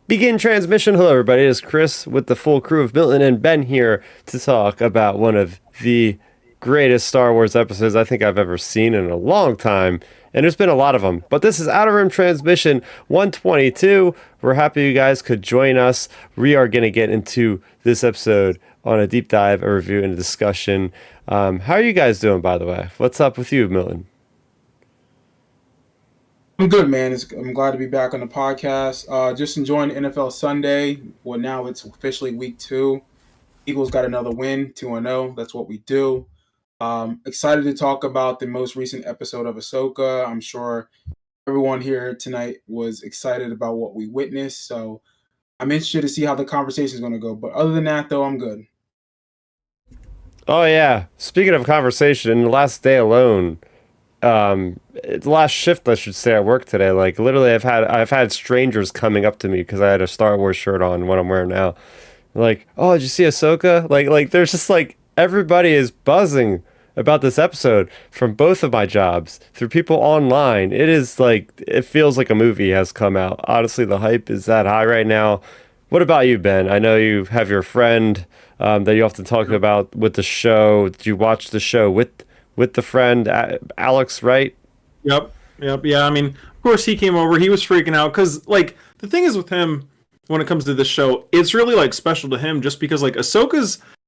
Begin transmission. Hello, everybody. It is Chris with the full crew of Milton and Ben here to talk about one of the greatest Star Wars episodes I think I've ever seen in a long time. And there's been a lot of them. But this is Outer Rim Transmission 122. We're happy you guys could join us. We are going to get into this episode on a deep dive, a review, and a discussion. How are you guys doing, by the way? What's up with you, Milton? I'm good, man. I'm glad to be back on the podcast. Just enjoying NFL Sunday. Well, now it's officially week 2. Eagles got another win, 2-0. That's what we do. Excited to talk about the most recent episode of Ahsoka. I'm sure everyone here tonight was excited about what we witnessed. So I'm interested to see how the conversation is going to go. But other than that, though, I'm good. Oh, yeah. Speaking of conversation, in the last day alone, the last shift I should say at work today, like literally I've had strangers coming up to me because I had a Star Wars shirt on, what I'm wearing now, like, oh, did you see Ahsoka? Like there's just like everybody is buzzing about this episode from both of my jobs through people online. It is like, it feels like a movie has come out. Honestly, the hype is that high right now. What about you, Ben? I know you have your friend that you often talk about with the show. Did you watch the show with the friend Alex, right? Yep. Yeah, I mean, of course he came over. He was freaking out because, like, the thing is with him when it comes to this show, it's really like special to him just because, like,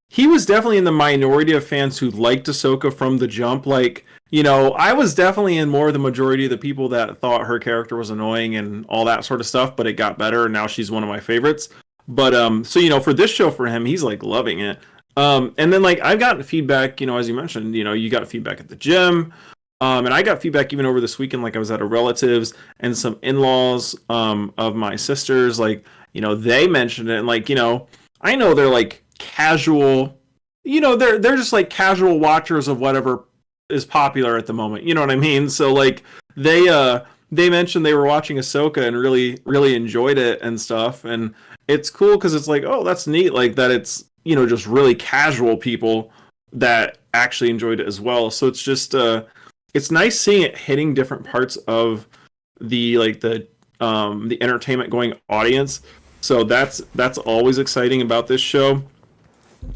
he was definitely in the minority of fans who liked Ahsoka from the jump. Like, you know, I was definitely in more of the majority of the people that thought her character was annoying and all that sort of stuff. But it got better, and now she's one of my favorites. But so you know, for this show for him, he's like loving it. And then like I've gotten feedback, you know, as you mentioned, you know, you got feedback at the gym. And I got feedback even over this weekend, like I was at a relative's and some in-laws of my sisters, like, you know, they mentioned it and like, you know, I know they're like casual, you know, they're just like casual watchers of whatever is popular at the moment. You know what I mean? So like they mentioned they were watching Ahsoka and really enjoyed it and stuff. And it's cool because it's like, oh, that's neat, like that it's, you know, just really casual people that actually enjoyed it as well. So it's just it's nice seeing it hitting different parts of the like the entertainment going audience. So that's always exciting about this show.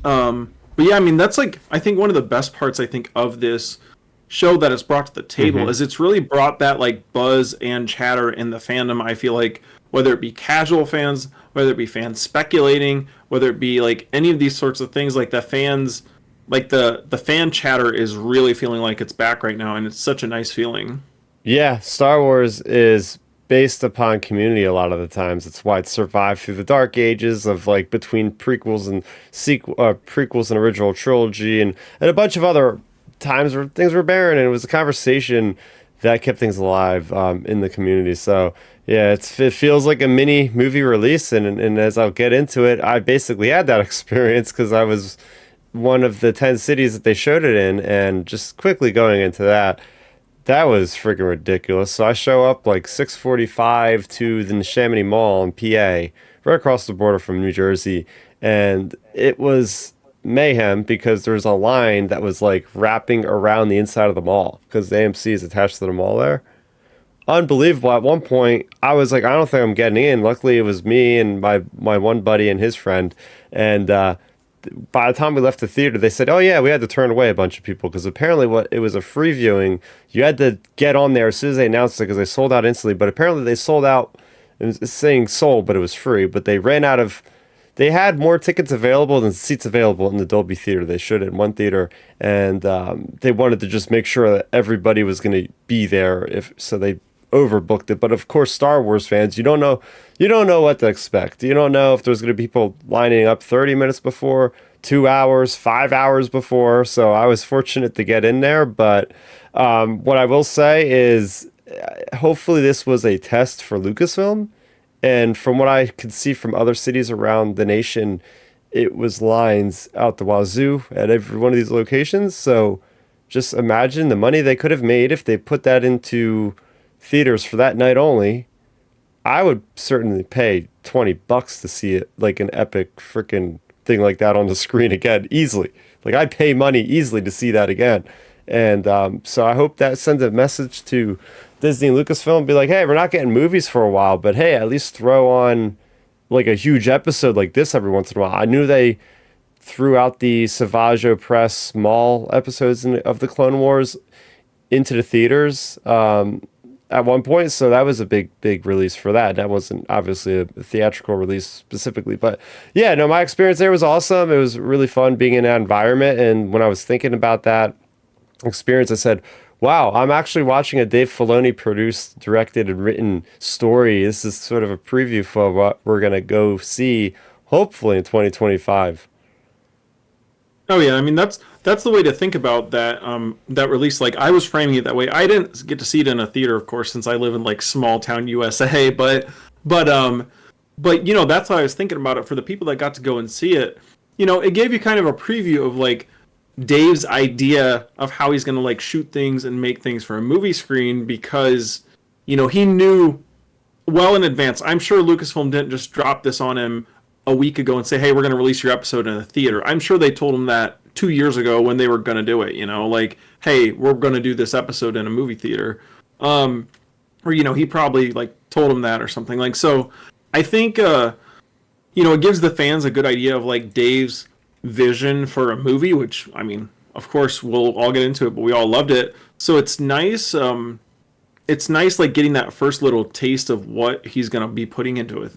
But yeah, I mean that's like I think one of the best parts I think of this show that it's brought to the table is it's really brought that like buzz and chatter in the fandom. I feel like whether it be casual fans, whether it be fans speculating, whether it be like any of these sorts of things, like the fans, like the fan chatter is really feeling like it's back right now, and it's such a nice feeling. Yeah, Star Wars is based upon community a lot of the times. It's why it survived through the dark ages of like between prequels and prequels and original trilogy and a bunch of other times where things were barren, and it was a conversation that kept things alive in the community. So yeah, it feels like a mini movie release, and as I'll get into it, I basically had that experience because I was one of the 10 cities that they showed it in, and just quickly going into that, that was freaking ridiculous. So I show up like 6:45 to the Neshaminy Mall in PA, right across the border from New Jersey, and it was mayhem because there was a line that was like wrapping around the inside of the mall because the AMC is attached to the mall there. Unbelievable. At one point, I was like, I don't think I'm getting in. Luckily, it was me and my one buddy and his friend, and by the time we left the theater, they said, "Oh yeah, we had to turn away a bunch of people because apparently, what it was a free viewing. You had to get on there as soon as they announced it because they sold out instantly. But apparently, they sold out. It's saying sold, but it was free. But they ran out of. They had more tickets available than seats available in the Dolby Theater. They showed it in one theater, and they wanted to just make sure that everybody was going to be there. If so, they overbooked it. But of course, Star Wars fans, you don't know what to expect. You don't know if there's going to be people lining up 30 minutes before, 2 hours, 5 hours before. So I was fortunate to get in there. But what I will say is, hopefully, this was a test for Lucasfilm. And from what I could see from other cities around the nation, it was lines out the wazoo at every one of these locations. So just imagine the money they could have made if they put that into theaters for that night only. I would certainly pay $20 to see it, like an epic freaking thing like that on the screen again, easily. Like I'd pay money easily to see that again. And so I hope that sends a message to Disney and Lucasfilm, be like, hey, we're not getting movies for a while, but hey, at least throw on like a huge episode like this every once in a while. I knew they threw out the Savage Opress small episodes of the Clone Wars into the theaters at one point, so that was a big release for that. That wasn't obviously a theatrical release specifically, but yeah, no, my experience there was awesome. It was really fun being in that environment, and when I was thinking about that experience, I said, wow, I'm actually watching a Dave Filoni produced, directed, and written story. This is sort of a preview for what we're gonna go see hopefully in 2025. Oh yeah, I mean that's the way to think about that that release. Like I was framing it that way. I didn't get to see it in a theater, of course, since I live in like small town USA. But you know, that's how I was thinking about it for the people that got to go and see it. You know, it gave you kind of a preview of like Dave's idea of how he's gonna like shoot things and make things for a movie screen, because you know he knew well in advance. I'm sure Lucasfilm didn't just drop this on him a week ago and say, hey, we're going to release your episode in a theater. I'm sure they told him that 2 years ago when they were going to do it, you know, like, hey, we're going to do this episode in a movie theater. Or, you know, he probably like told him that or something. Like, so I think, you know, it gives the fans a good idea of like Dave's vision for a movie, which, I mean, of course we'll all get into it, but we all loved it. So it's nice. It's nice, like getting that first little taste of what he's gonna be putting into a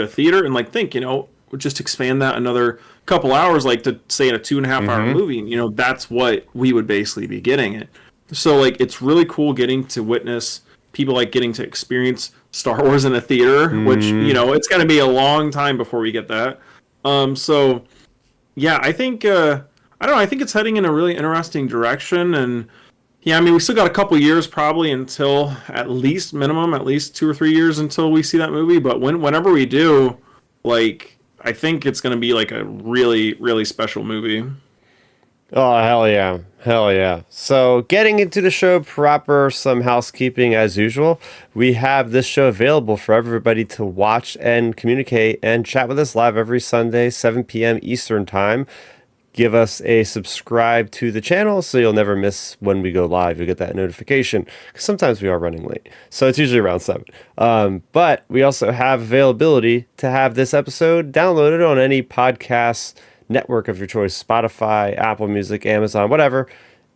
theater, and like think, you know, just expand that another couple hours, like to say in a 2.5 hour movie. You know, that's what we would basically be getting it. So like, it's really cool getting to witness people like getting to experience Star Wars in a theater, which you know it's gonna be a long time before we get that. So yeah, I think I don't know. I think it's heading in a really interesting direction, and yeah, I mean, we still got a couple years probably until at least 2 or 3 years until we see that movie. But whenever we do, like, I think it's going to be like a really, really special movie. Oh, hell yeah. Hell yeah. So getting into the show proper, some housekeeping as usual. We have this show available for everybody to watch and communicate and chat with us live every Sunday, 7 p.m. Eastern time. Give us a subscribe to the channel so you'll never miss when we go live. You'll get that notification, because sometimes we are running late. So it's usually around 7. But we also have availability to have this episode downloaded on any podcast network of your choice, Spotify, Apple Music, Amazon, whatever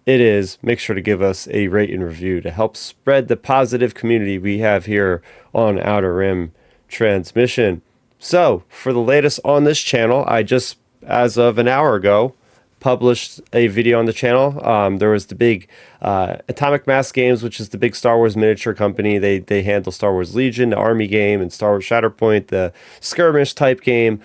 it is. Make sure to give us a rate and review to help spread the positive community we have here on Outer Rim Transmission. So for the latest on this channel, I just, as of an hour ago, published a video on the channel. There was the big Atomic Mass Games, which is the big Star Wars miniature company. They handle Star Wars Legion, the Army game, and Star Wars Shatterpoint, the skirmish type game.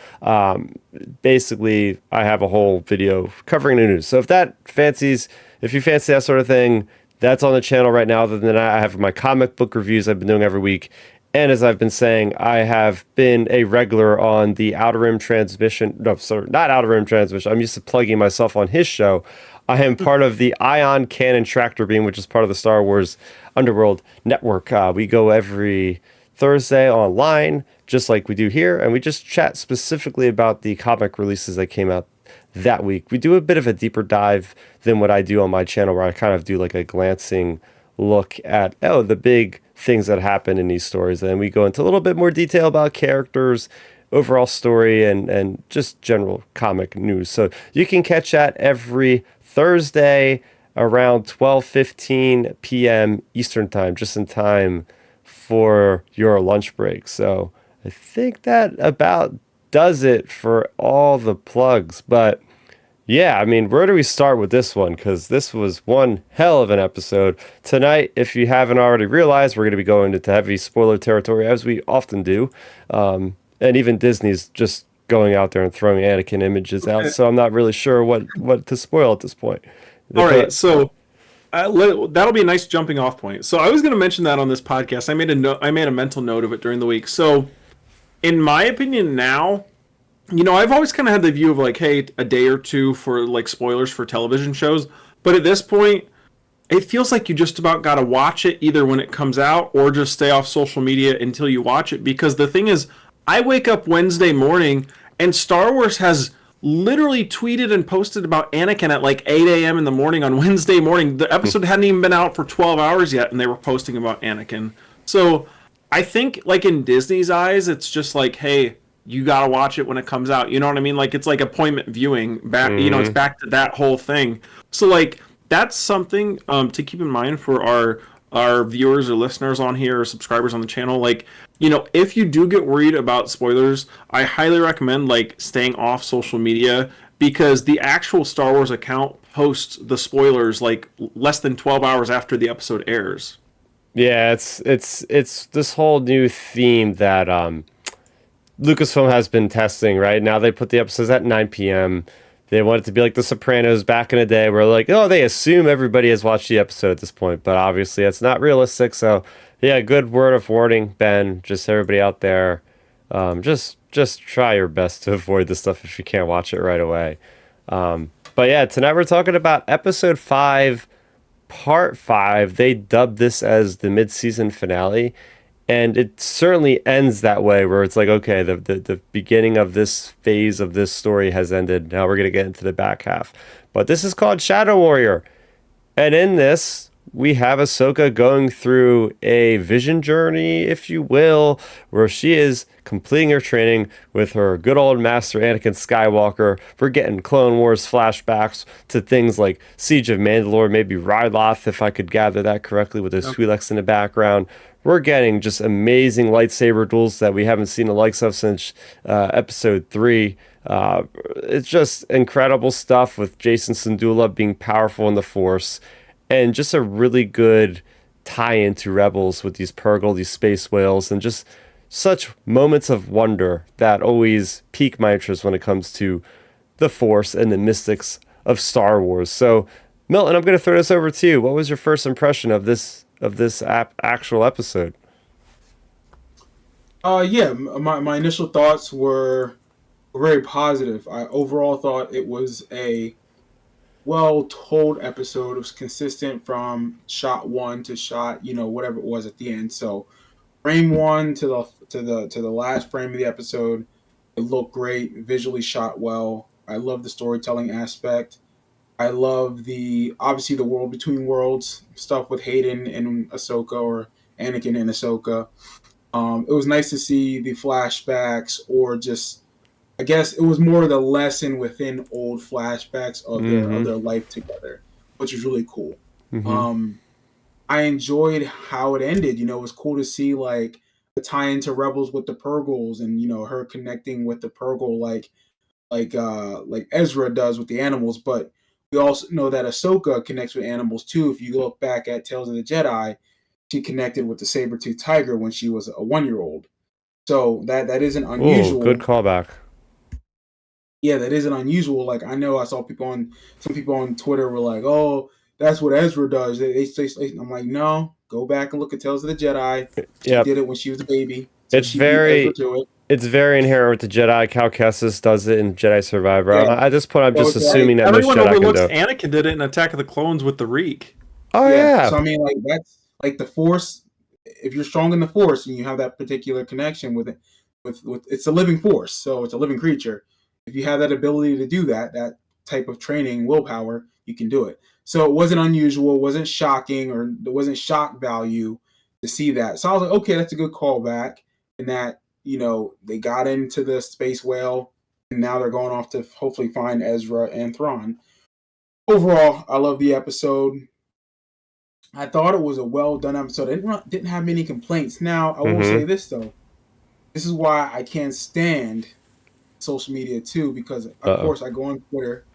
Basically, I have a whole video covering the news. So if you fancy that sort of thing, that's on the channel right now. Other than that, I have my comic book reviews I've been doing every week. And as I've been saying, I have been a regular on the Outer Rim Transmission. No, sorry, not Outer Rim Transmission. I'm used to plugging myself on his show. I am part of the Ion Cannon Tractor Beam, which is part of the Star Wars Underworld Network. We go every Thursday online, just like we do here, and we just chat specifically about the comic releases that came out that week. We do a bit of a deeper dive than what I do on my channel, where I kind of do like a glancing look at, the big things that happen in these stories, and we go into a little bit more detail about characters, overall story, and just general comic news. So you can catch that every Thursday around 12:15 p.m. Eastern time, just in time for your lunch break. So I think that about does it for all the plugs. But yeah, I mean, where do we start with this one? Because this was one hell of an episode. Tonight, if you haven't already realized, we're going to be going into heavy spoiler territory, as we often do. And even Disney's just going out there and throwing Anakin images out, so I'm not really sure what to spoil at this point. All right, so that'll be a nice jumping off point. So I was going to mention that on this podcast. I made a mental note of it during the week. So in my opinion now, you know, I've always kind of had the view of like, hey, a day or two for like spoilers for television shows. But at this point, it feels like you just about got to watch it either when it comes out or just stay off social media until you watch it. Because the thing is, I wake up Wednesday morning and Star Wars has literally tweeted and posted about Anakin at like 8 a.m. in the morning on Wednesday morning. The episode hadn't even been out for 12 hours yet, and they were posting about Anakin. So I think like in Disney's eyes, it's just like, hey, you gotta watch it when it comes out. You know what I mean? Like it's like appointment viewing. Back, you know, it's Mm-hmm. back to that whole thing. So like that's something to keep in mind for our viewers or listeners on here or subscribers on the channel. Like, you know, if you do get worried about spoilers, I highly recommend like staying off social media because the actual Star Wars account posts the spoilers like less than 12 hours after the episode airs. Yeah, it's this whole new theme that Lucasfilm has been testing, right? Now they put the episodes at 9 p.m. They want it to be like The Sopranos back in the day where like, oh, they assume everybody has watched the episode at this point, but obviously it's not realistic. So yeah, good word of warning, Ben. Just everybody out there, just try your best to avoid this stuff if you can't watch it right away. But yeah, tonight we're talking about episode 5, part 5. They dubbed this as the mid-season finale. And it certainly ends that way, where it's like, okay, the beginning of this phase of this story has ended. Now we're going to get into the back half. But this is called Shadow Warrior. And in this, we have Ahsoka going through a vision journey, if you will, where she is completing her training with her good old master Anakin Skywalker. We're getting Clone Wars flashbacks to things like Siege of Mandalore, maybe Ryloth, if I could gather that correctly, with those Twi'leks in the background. We're getting just amazing lightsaber duels that we haven't seen the likes of since episode 3. It's just incredible stuff with Jacen Syndulla being powerful in the Force, and just a really good tie-in to Rebels with these Purgill, these space whales, and just such moments of wonder that always pique my interest when it comes to the Force and the mystics of Star Wars. So, Milton, I'm going to throw this over to you. What was your first impression of this actual episode? Yeah, my initial thoughts were very positive. I overall thought it was a well told episode. It was consistent from shot one to shot, whatever it was at the end. So frame one to the last frame of the episode, it looked great, visually shot well. I love the storytelling aspect. I love obviously the world between worlds stuff with Hayden and Ahsoka, or Anakin and Ahsoka. It was nice to see the flashbacks, or just, I guess it was more the lesson within old flashbacks of Mm-hmm. their life together, which was really cool. Mm-hmm. Um, I enjoyed how it ended. It was cool to see like the tie into Rebels with the Purgles, and her connecting with the Purgle like Ezra does with the animals. But we also know that Ahsoka connects with animals too. If you look back at Tales of the Jedi, she connected with the saber-toothed tiger when she was a 1-year-old. So that isn't Oh, good unusual. callback. Yeah, that isn't unusual. Like, I know I saw some people on Twitter were like, "Oh, that's what Ezra does." I'm like, no, go back and look at Tales of the Jedi. She Yep. did it when she was a baby, so It's she beat Ezra very to it. it's very inherent with the Jedi. Cal Kestis does it in Jedi Survivor. Yeah, At this point, I'm so just it's like, assuming that most Everyone Jedi can overlooks do it. Anakin did it in Attack of the Clones with the Reek. Oh yeah. yeah. So I mean, like, that's like the Force. If you're strong in the Force and you have that particular connection with it, with it's a living Force, so it's a living creature. If you have that ability to do that type of training, willpower, you can do it. So it wasn't unusual, wasn't shocking, or there wasn't shock value to see that. So I was like, okay, that's a good callback. And that, they got into the space whale, and now they're going off to hopefully find Ezra and Thrawn. Overall, I love the episode. I thought it was a well done episode. I didn't have many complaints. Now, I will say Mm-hmm. this though. This is why I can't stand social media too, because of Uh-oh. course I go on Twitter.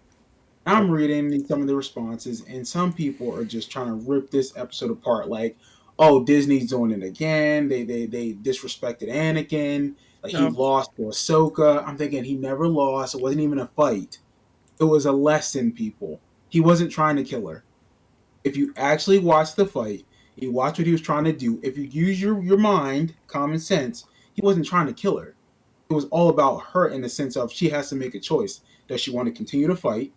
I'm reading some of the responses, and some people are just trying to rip this episode apart. Like, oh, Disney's doing it again. They disrespected Anakin. Like, he Yep. lost to Ahsoka. I'm thinking he never lost. It wasn't even a fight. It was a lesson, people. He wasn't trying to kill her. If you actually watch the fight, you watch what he was trying to do. If you use your mind, common sense, he wasn't trying to kill her. It was all about her, in the sense of she has to make a choice. Does she want to continue to fight,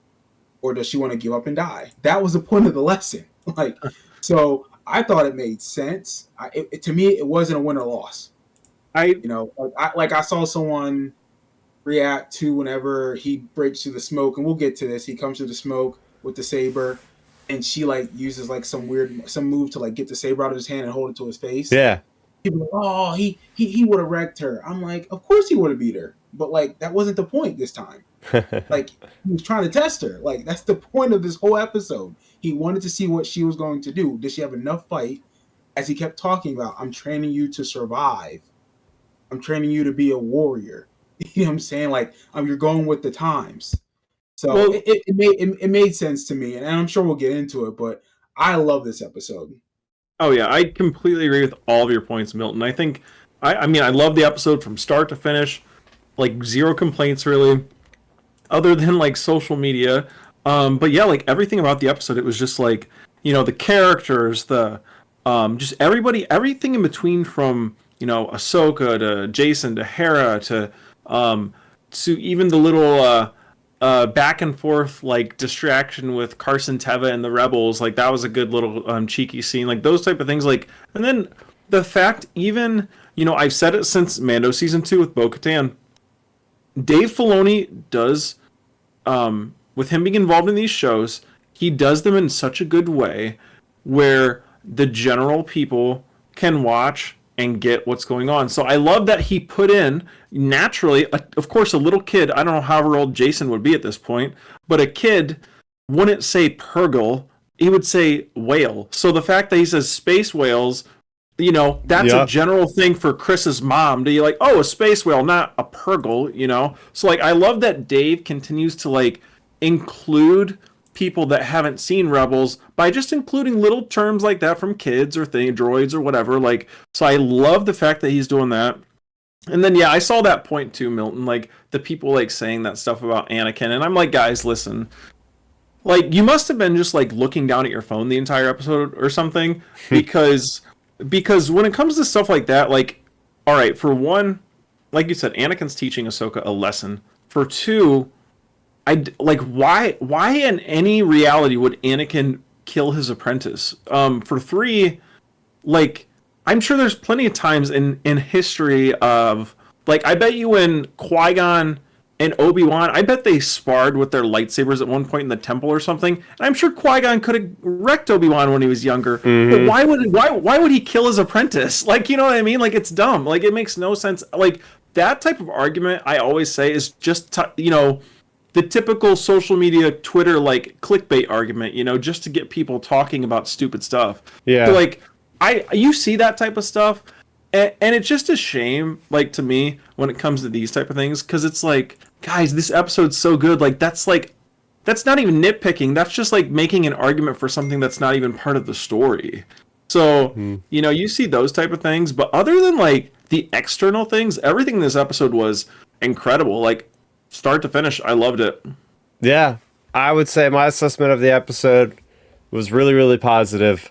or does she want to give up and die? That was the point of the lesson. Like, so I thought it made sense. To me, it wasn't a win or loss. I I saw someone react to whenever he breaks through the smoke, and we'll get to this. He comes through the smoke with the saber, and she like uses like some move to like get the saber out of his hand and hold it to his face. Yeah. people are like, oh, he would have wrecked her. I'm like, of course he would have beat her, but like that wasn't the point this time. Like he was trying to test her. Like that's the point of this whole episode. He wanted to see what she was going to do. Did she have enough fight? As he kept talking about, I'm training you to survive. I'm training you to be a warrior. You know what I'm saying? Like you're going with the times. So Well, it made sense to me, and I'm sure we'll get into it. But I love this episode. oh yeah, I completely agree with all of your points, Milton. I think, I mean, I love the episode from start to finish. Like zero complaints really, other than like social media. But yeah, like everything about the episode, it was just like, the characters, the just everybody, everything in between, from Ahsoka to Jacen to Hera to even the little back and forth like distraction with Carson Teva and the Rebels. Like that was a good little cheeky scene. Like those type of things. Like, and then the fact, even I've said it since Mando season 2 with Bo-Katan. Dave Filoni does, with him being involved in these shows, he does them in such a good way where the general people can watch and get what's going on. So I love that he put in, naturally, of course, a little kid, I don't know however old Jacen would be at this point, but a kid wouldn't say Purgill, he would say whale. So the fact that he says space whales, that's a general thing for Chris's mom to be like, oh, a space whale, not a Purgill. So like I love that Dave continues to like include people that haven't seen Rebels by just including little terms like that from kids or droids or whatever. Like, so I love the fact that he's doing that. And then yeah, I saw that point too, Milton, like the people like saying that stuff about Anakin, and I'm like, guys, listen, like you must have been just like looking down at your phone the entire episode or something, because when it comes to stuff like that, like, all right, for one, like you said, Anakin's teaching Ahsoka a lesson. For two, why in any reality would Anakin kill his apprentice? For three, like, I'm sure there's plenty of times in history of, like, I bet you when Qui-Gon and Obi-Wan, I bet they sparred with their lightsabers at one point in the temple or something. And I'm sure Qui-Gon could have wrecked Obi-Wan when he was younger. But why would he kill his apprentice? Like, you know what I mean? Like, it's dumb. Like, it makes no sense. Like, that type of argument, I always say, is just, the typical social media, Twitter, like, clickbait argument, just to get people talking about stupid stuff. Yeah. So, like, you see that type of stuff, and it's just a shame, like, to me, when it comes to these type of things, because it's like, guys, this episode's so good. Like, that's not even nitpicking. That's just like making an argument for something that's not even part of the story. So, you see those type of things, but other than like the external things, everything in this episode was incredible. Like, start to finish, I loved it. Yeah, I would say my assessment of the episode was really, really positive.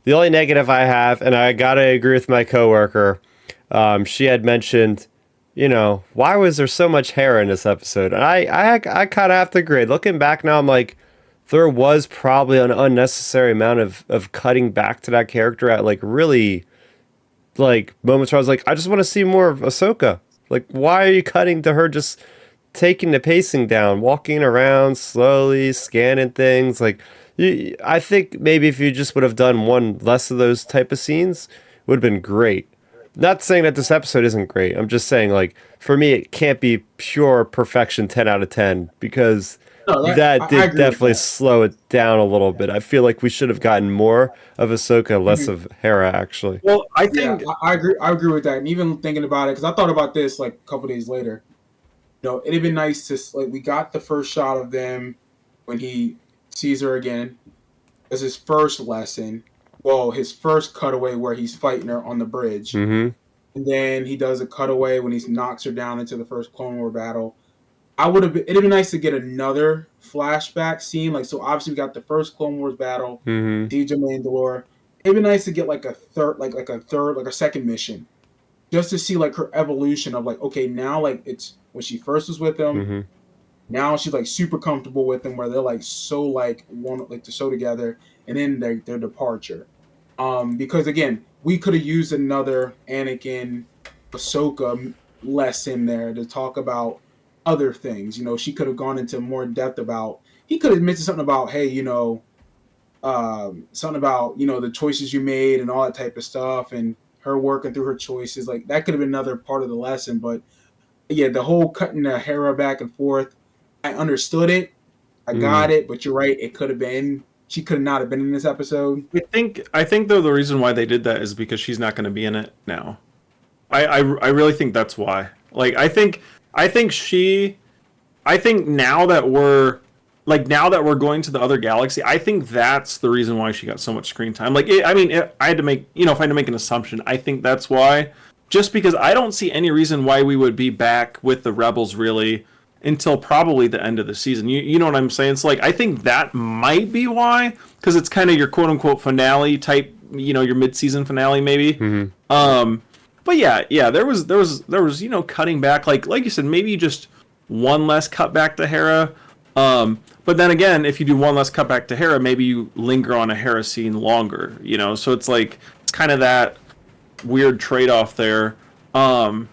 The only negative I have, and I gotta agree with my coworker, she had mentioned, why was there so much hair in this episode? And I kind of have to agree. Looking back now, I'm like, there was probably an unnecessary amount of cutting back to that character at like really like moments where I was like, I just want to see more of Ahsoka. Like, why are you cutting to her just taking the pacing down, walking around slowly, scanning things? Like, I think maybe if you just would have done one less of those type of scenes, it would have been great. Not saying that this episode isn't great. I'm just saying, like, for me, it can't be pure perfection 10 out of 10 because that did definitely slow it down a little bit. I feel like we should have gotten more of Ahsoka, less of Hera, actually. Well, I think... Yeah, I agree with that. And even thinking about it, because I thought about this, like, a couple days later. It'd have been nice to, like, we got the first shot of them when he sees her again as his first lesson. Well, his first cutaway where he's fighting her on the bridge. Mm-hmm. And then he does a cutaway when he knocks her down into the first Clone War battle. It'd have been nice to get another flashback scene. Like, so obviously we got the first Clone Wars battle, DJ Mandalore. It'd be nice to get like a second mission. Just to see like her evolution of like, okay, now like it's when she first was with him. Mm-hmm. Now she's like super comfortable with him, where they're like so like want like to show together, and then their departure. Because again, we could have used another Anakin Ahsoka lesson there to talk about other things. She could have gone into more depth about. He could have mentioned something about, hey, something about the choices you made and all that type of stuff, and her working through her choices. Like that could have been another part of the lesson, but yeah, the whole cutting the Hera back and forth, I understood it. I got it, but you're right. It could have been. She could not have been in this episode. I think though the reason why they did that is because she's not going to be in it now. I really think that's why. Like I think she I think now that we're going to the other galaxy, I think that's the reason why she got so much screen time. Like I had to make, if I had to make an assumption, I think that's why. Just because I don't see any reason why we would be back with the Rebels really until probably the end of the season. You know what I'm saying? So like I think that might be why, because it's kind of your quote unquote finale type, your mid season finale maybe. Mm-hmm. But yeah, there was cutting back, like you said, maybe just one less cut back to Hera. But then again, if you do one less cut back to Hera, maybe you linger on a Hera scene longer, So it's like it's kind of that weird trade-off there. But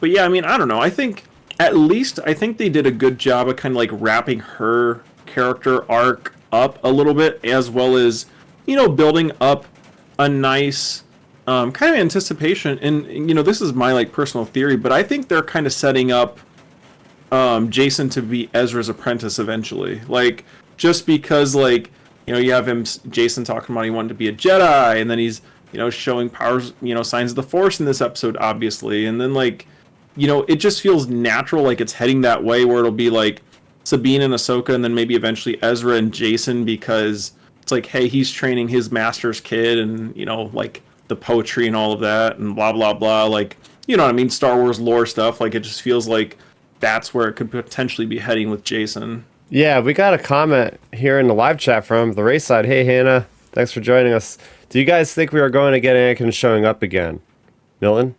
yeah, I mean, I don't know. I think they did a good job of kind of like wrapping her character arc up a little bit, as well as building up a nice kind of anticipation. And this is my like personal theory, but I think they're kind of setting up Jacen to be Ezra's apprentice eventually. Like just because like you have Jacen talking about he wanted to be a Jedi, and then he's showing powers, signs of the Force in this episode, obviously, and then like it just feels natural, like it's heading that way where it'll be like Sabine and Ahsoka, and then maybe eventually Ezra and Jacen, because it's like, hey, he's training his master's kid, and like the poetry and all of that, and blah blah blah, like what I mean, Star Wars lore stuff. Like it just feels like that's where it could potentially be heading with Jacen. Yeah, we got a comment here in the live chat from the race side. Hey, Hannah, thanks for joining us. Do you guys think we are going to get Anakin showing up again? Milton?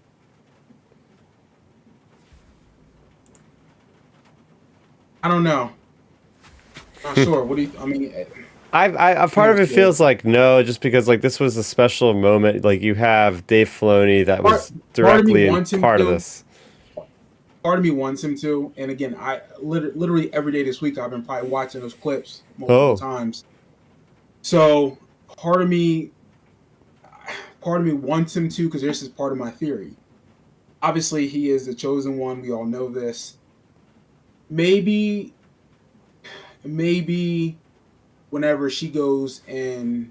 I don't know. Not sure. What do you? I mean, I part of it feels like no, just because like this was a special moment. Like you have Dave Filoni that was directly part of this. Part of me wants him to, and again, I literally every day this week I've been probably watching those clips multiple times. So part of me wants him to, because this is part of my theory. Obviously, he is the chosen one. We all know this. Maybe whenever she goes and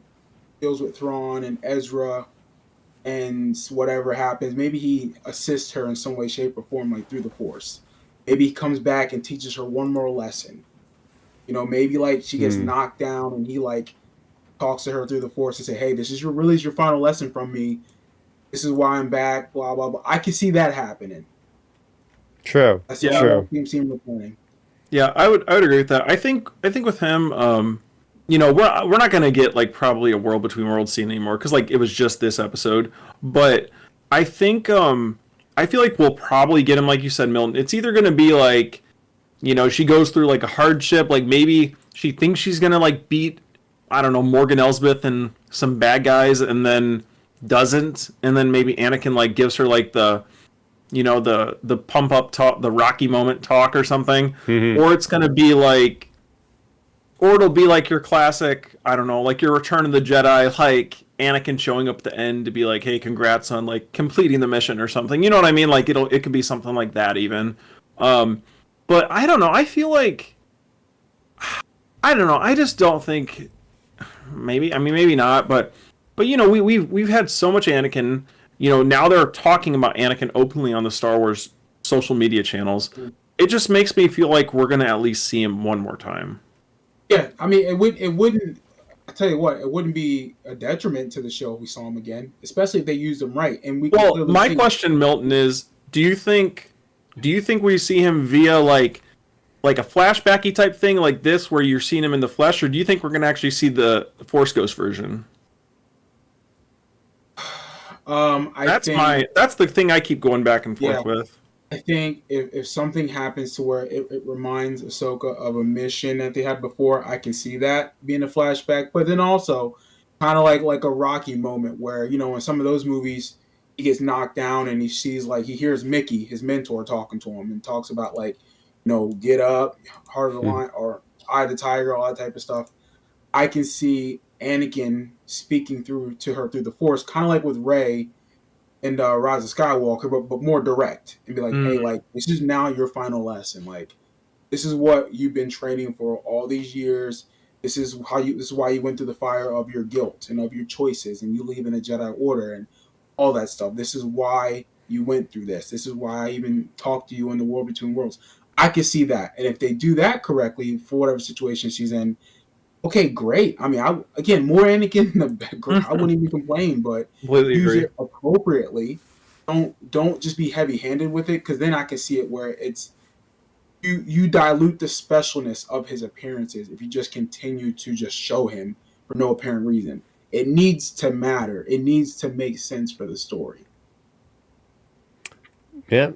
deals with Thrawn and Ezra and whatever happens, maybe he assists her in some way, shape, or form, like through the Force. Maybe he comes back and teaches her one more lesson. Maybe like she gets knocked down and he like talks to her through the Force and say, hey, this is your final lesson from me. This is why I'm back, blah, blah, blah. I can see that happening. True. That's true. Yeah, I would agree with that. I think with him, we're not gonna get like probably a World Between Worlds scene anymore, because like it was just this episode. But I think I feel like we'll probably get him, like you said, Milton. It's either gonna be like, she goes through like a hardship, like maybe she thinks she's gonna like beat, I don't know, Morgan Elsbeth and some bad guys, and then doesn't, and then maybe Anakin like gives her like the the pump up talk, the Rocky moment talk or something. Or it's gonna be like, or it'll be like your classic, I don't know, like your Return of the Jedi, like Anakin showing up at the end to be like, hey, congrats on like completing the mission or something. You know what I mean? Like it could be something like that even. But I don't know. I feel like, I don't know. I just don't think, maybe not, but we've had so much Anakin. Now they're talking about Anakin openly on the Star Wars social media channels. It just makes me feel like we're gonna at least see him one more time. Yeah, I mean, it wouldn't. I tell you what, it wouldn't be a detriment to the show if we saw him again, especially if they used him right. And my question, Milton, is: Do you think we see him via like a flashbacky type thing like this, where you're seeing him in the flesh, or do you think we're gonna actually see the Force Ghost version? That's the thing I keep going back and forth with. I think if something happens to where it reminds Ahsoka of a mission that they had before, I can see that being a flashback. But then also kind of like a Rocky moment where, in some of those movies, he gets knocked down and he hears Mickey, his mentor, talking to him and talks about like, get up, heart of the lion, or eye of the tiger, all that type of stuff. I can see Anakin speaking to her through the Force, kind of like with Rey Rise of Skywalker, but more direct and be like, hey, Mm. like this is now your final lesson. Like this is what you've been training for all these years. This is why you went through the fire of your guilt and of your choices, and you leave in a Jedi Order and all that stuff. This is why you went through this. This is why I even talked to you in the War Between Worlds. I can see that, and if they do that correctly for whatever situation she's in, okay, great. I mean, again, more Anakin, I wouldn't even complain, but Completely use agree. it appropriately. Don't just be heavy handed with it, because then I can see it where it's you dilute the specialness of his appearances if you just continue to just show him for no apparent reason. It needs to matter. It needs to make sense for the story. Yeah,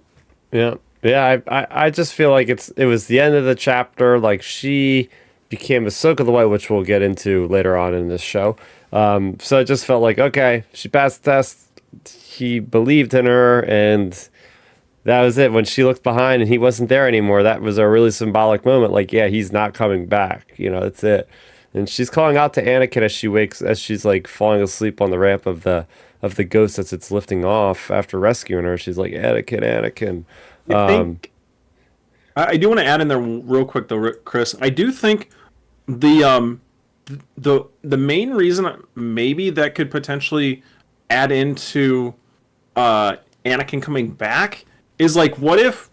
yeah, yeah. I just feel like it was the end of the chapter. Like she became Ahsoka the White, which we'll get into later on in this show. So it just felt like, okay, she passed the test. He believed in her, and that was it. When she looked behind and he wasn't there anymore, that was a really symbolic moment. Like, yeah, he's not coming back. You know, that's it. And she's calling out to Anakin as she's like falling asleep on the ramp of the ghost as it's lifting off after rescuing her. She's like, Anakin, Anakin. I think I do want to add in there real quick though, Chris. I do think the the main reason maybe that could potentially add into Anakin coming back is what if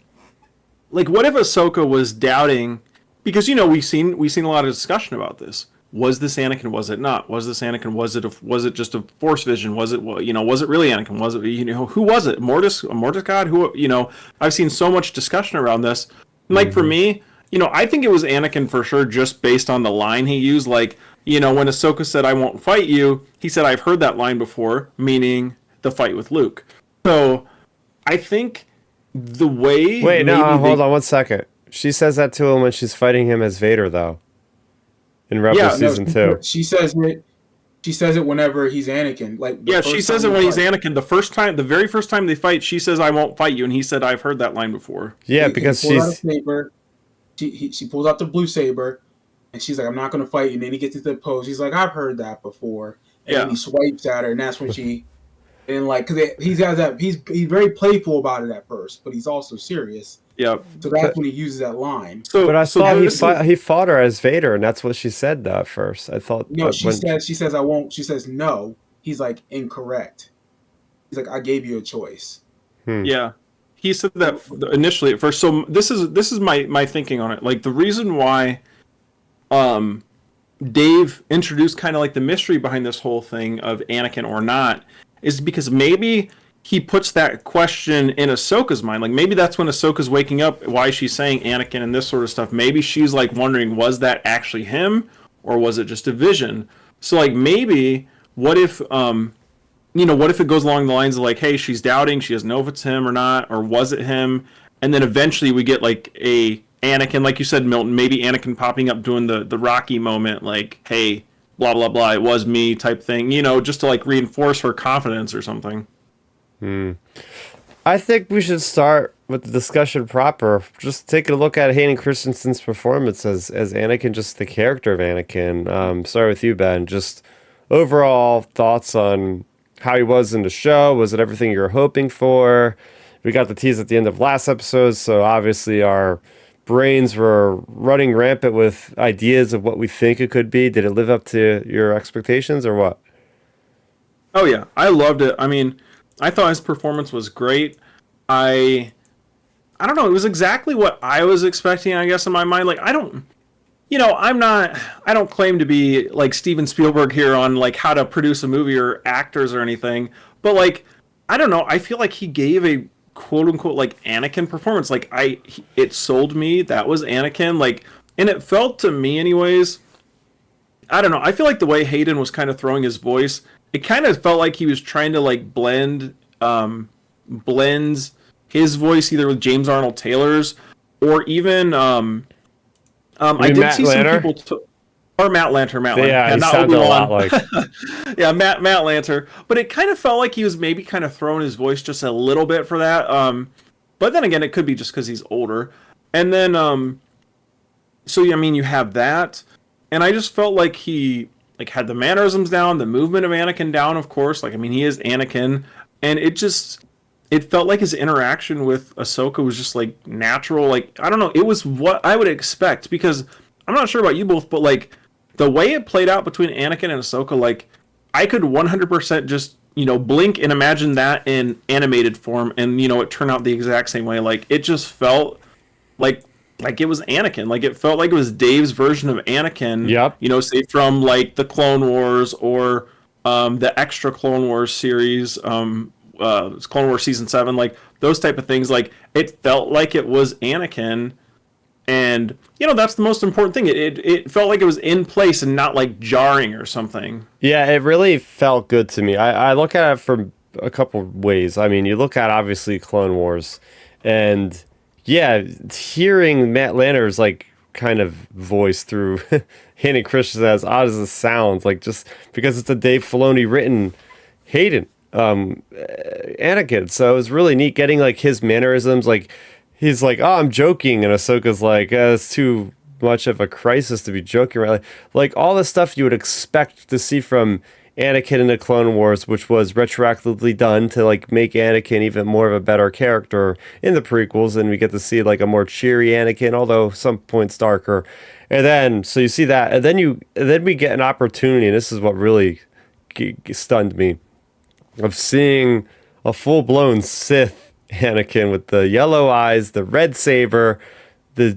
Ahsoka was doubting, because we've seen a lot of discussion about this. Was this Anakin? Was it not? Was this Anakin? Was it just a Force vision? Was it was it really Anakin? Was it who was it? A Mortis God? Who I've seen so much discussion around this. Like for me, I think it was Anakin for sure, just based on the line he used. Like when Ahsoka said, "I won't fight you," he said, "I've heard that line before," meaning the fight with Luke. So I think the way Wait, no, hold on 1 second. She says that to him when she's fighting him as Vader, though. In Rebels season 2. She says it. She says it whenever he's Anakin. Like she says it when he's Anakin. The very first time they fight, she says, "I won't fight you," and he said, "I've heard that line before." Yeah, because she's. She pulls out the blue saber, and she's like, "I'm not going to fight you." And then he gets into the pose. He's like, "I've heard that before." And then he swipes at her, and that's when she. And because he's very playful about it at first, but he's also serious. Yep. So that's when he uses that line. But I thought he fought her as Vader, and that's what she said though, at first. I thought. No, she says, "I won't." She says, "No." He's like, "Incorrect." He's like, "I gave you a choice." Yeah, he said that initially at first. So this is my thinking on it. Like the reason why, Dave introduced kind of like the mystery behind this whole thing of Anakin or not is because maybe he puts that question in Ahsoka's mind. Like maybe that's when Ahsoka's waking up, why she's saying Anakin and this sort of stuff. Maybe she's like wondering, was that actually him or was it just a vision? So like maybe what if what if it goes along the lines of like, hey, she's doubting, she doesn't know if it's him or not, or was it him? And then eventually we get like a Anakin, like you said, Milton, maybe Anakin popping up doing the Rocky moment, like, hey, blah blah blah, it was me type thing, just to like reinforce her confidence or something. I think we should start with the discussion proper. Just take a look at Hayden Christensen's performance as Anakin, just the character of Anakin. Start with you, Ben. Just overall thoughts on how he was in the show. Was it everything you were hoping for? We got the tease at the end of last episode, so obviously our brains were running rampant with ideas of what we think it could be. Did it live up to your expectations or what? Oh yeah, I loved it. I mean, I thought his performance was great. I don't know, it was exactly what I was expecting, I guess, in my mind. Like I don't claim to be like Steven Spielberg here on like how to produce a movie or actors or anything, but like I don't know, I feel like he gave a quote unquote like Anakin performance. Like it sold me that was Anakin, like, and it felt to me anyways, I don't know, I feel like the way Hayden was kind of throwing his voice, it kind of felt like he was trying to like blends his voice either with James Arnold Taylor's or even I did Matt see Lanter? some people or Matt Lanter. Yeah, he sounded a lot like. Yeah, Matt Lanter. But it kind of felt like he was maybe kind of throwing his voice just a little bit for that. But then again, it could be just because he's older. And then, so I mean, you have that, and I just felt like he like had the mannerisms down, the movement of Anakin down. Of course, like I mean, he is Anakin, and it felt like his interaction with Ahsoka was just like natural. Like, I don't know, it was what I would expect, because I'm not sure about you both, but like the way it played out between Anakin and Ahsoka, like I could 100% just, blink and imagine that in animated form, and it turned out the exact same way. Like, it just felt like it was Anakin. Like, it felt like it was Dave's version of Anakin. Yep. Say from like the Clone Wars, or the extra Clone Wars series, it's Clone Wars season 7, like those type of things. Like, it felt like it was Anakin, and that's the most important thing. It felt like it was in place and not like jarring or something. Yeah, it really felt good to me. I look at it from a couple ways. I mean, you look at obviously Clone Wars, and yeah, hearing Matt Lanter's like kind of voice through Hayden Christensen, as odd as it sounds, like just because it's a Dave Filoni written Hayden Anakin. So it was really neat getting like his mannerisms. Like, he's like, "Oh, I'm joking," and Ahsoka's like, "It's too much of a crisis to be joking around." Like all the stuff you would expect to see from Anakin in the Clone Wars, which was retroactively done to like make Anakin even more of a better character in the prequels, and we get to see like a more cheery Anakin, although some points darker. And then so you see that, and then we get an opportunity, and this is what really stunned me, of seeing a full-blown Sith Anakin with the yellow eyes, the red saber, the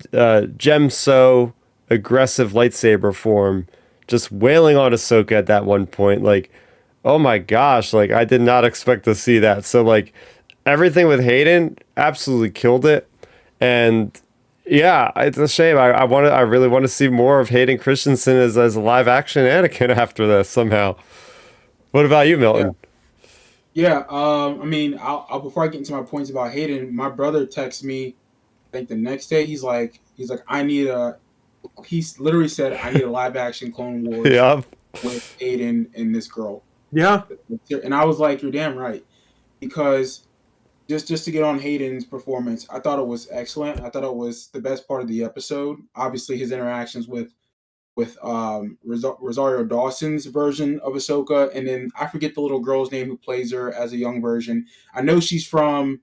Gemso aggressive lightsaber form, just wailing on Ahsoka at that one point. Like, oh my gosh, like I did not expect to see that. So like everything with Hayden absolutely killed it. And yeah, it's a shame. I really want to see more of Hayden Christensen as a live action Anakin after this somehow. What about you, Milton? Yeah. I mean, I'll before I get into my points about Hayden, my brother texted me, I think the next day. He's like, he literally said, "I need a live action Clone Wars Yeah. with Hayden and this girl." Yeah. And I was like, "You're damn right," because just to get on Hayden's performance, I thought it was excellent. I thought it was the best part of the episode. Obviously, his interactions with Rosario Dawson's version of Ahsoka, and then I forget the little girl's name who plays her as a young version. I know she's from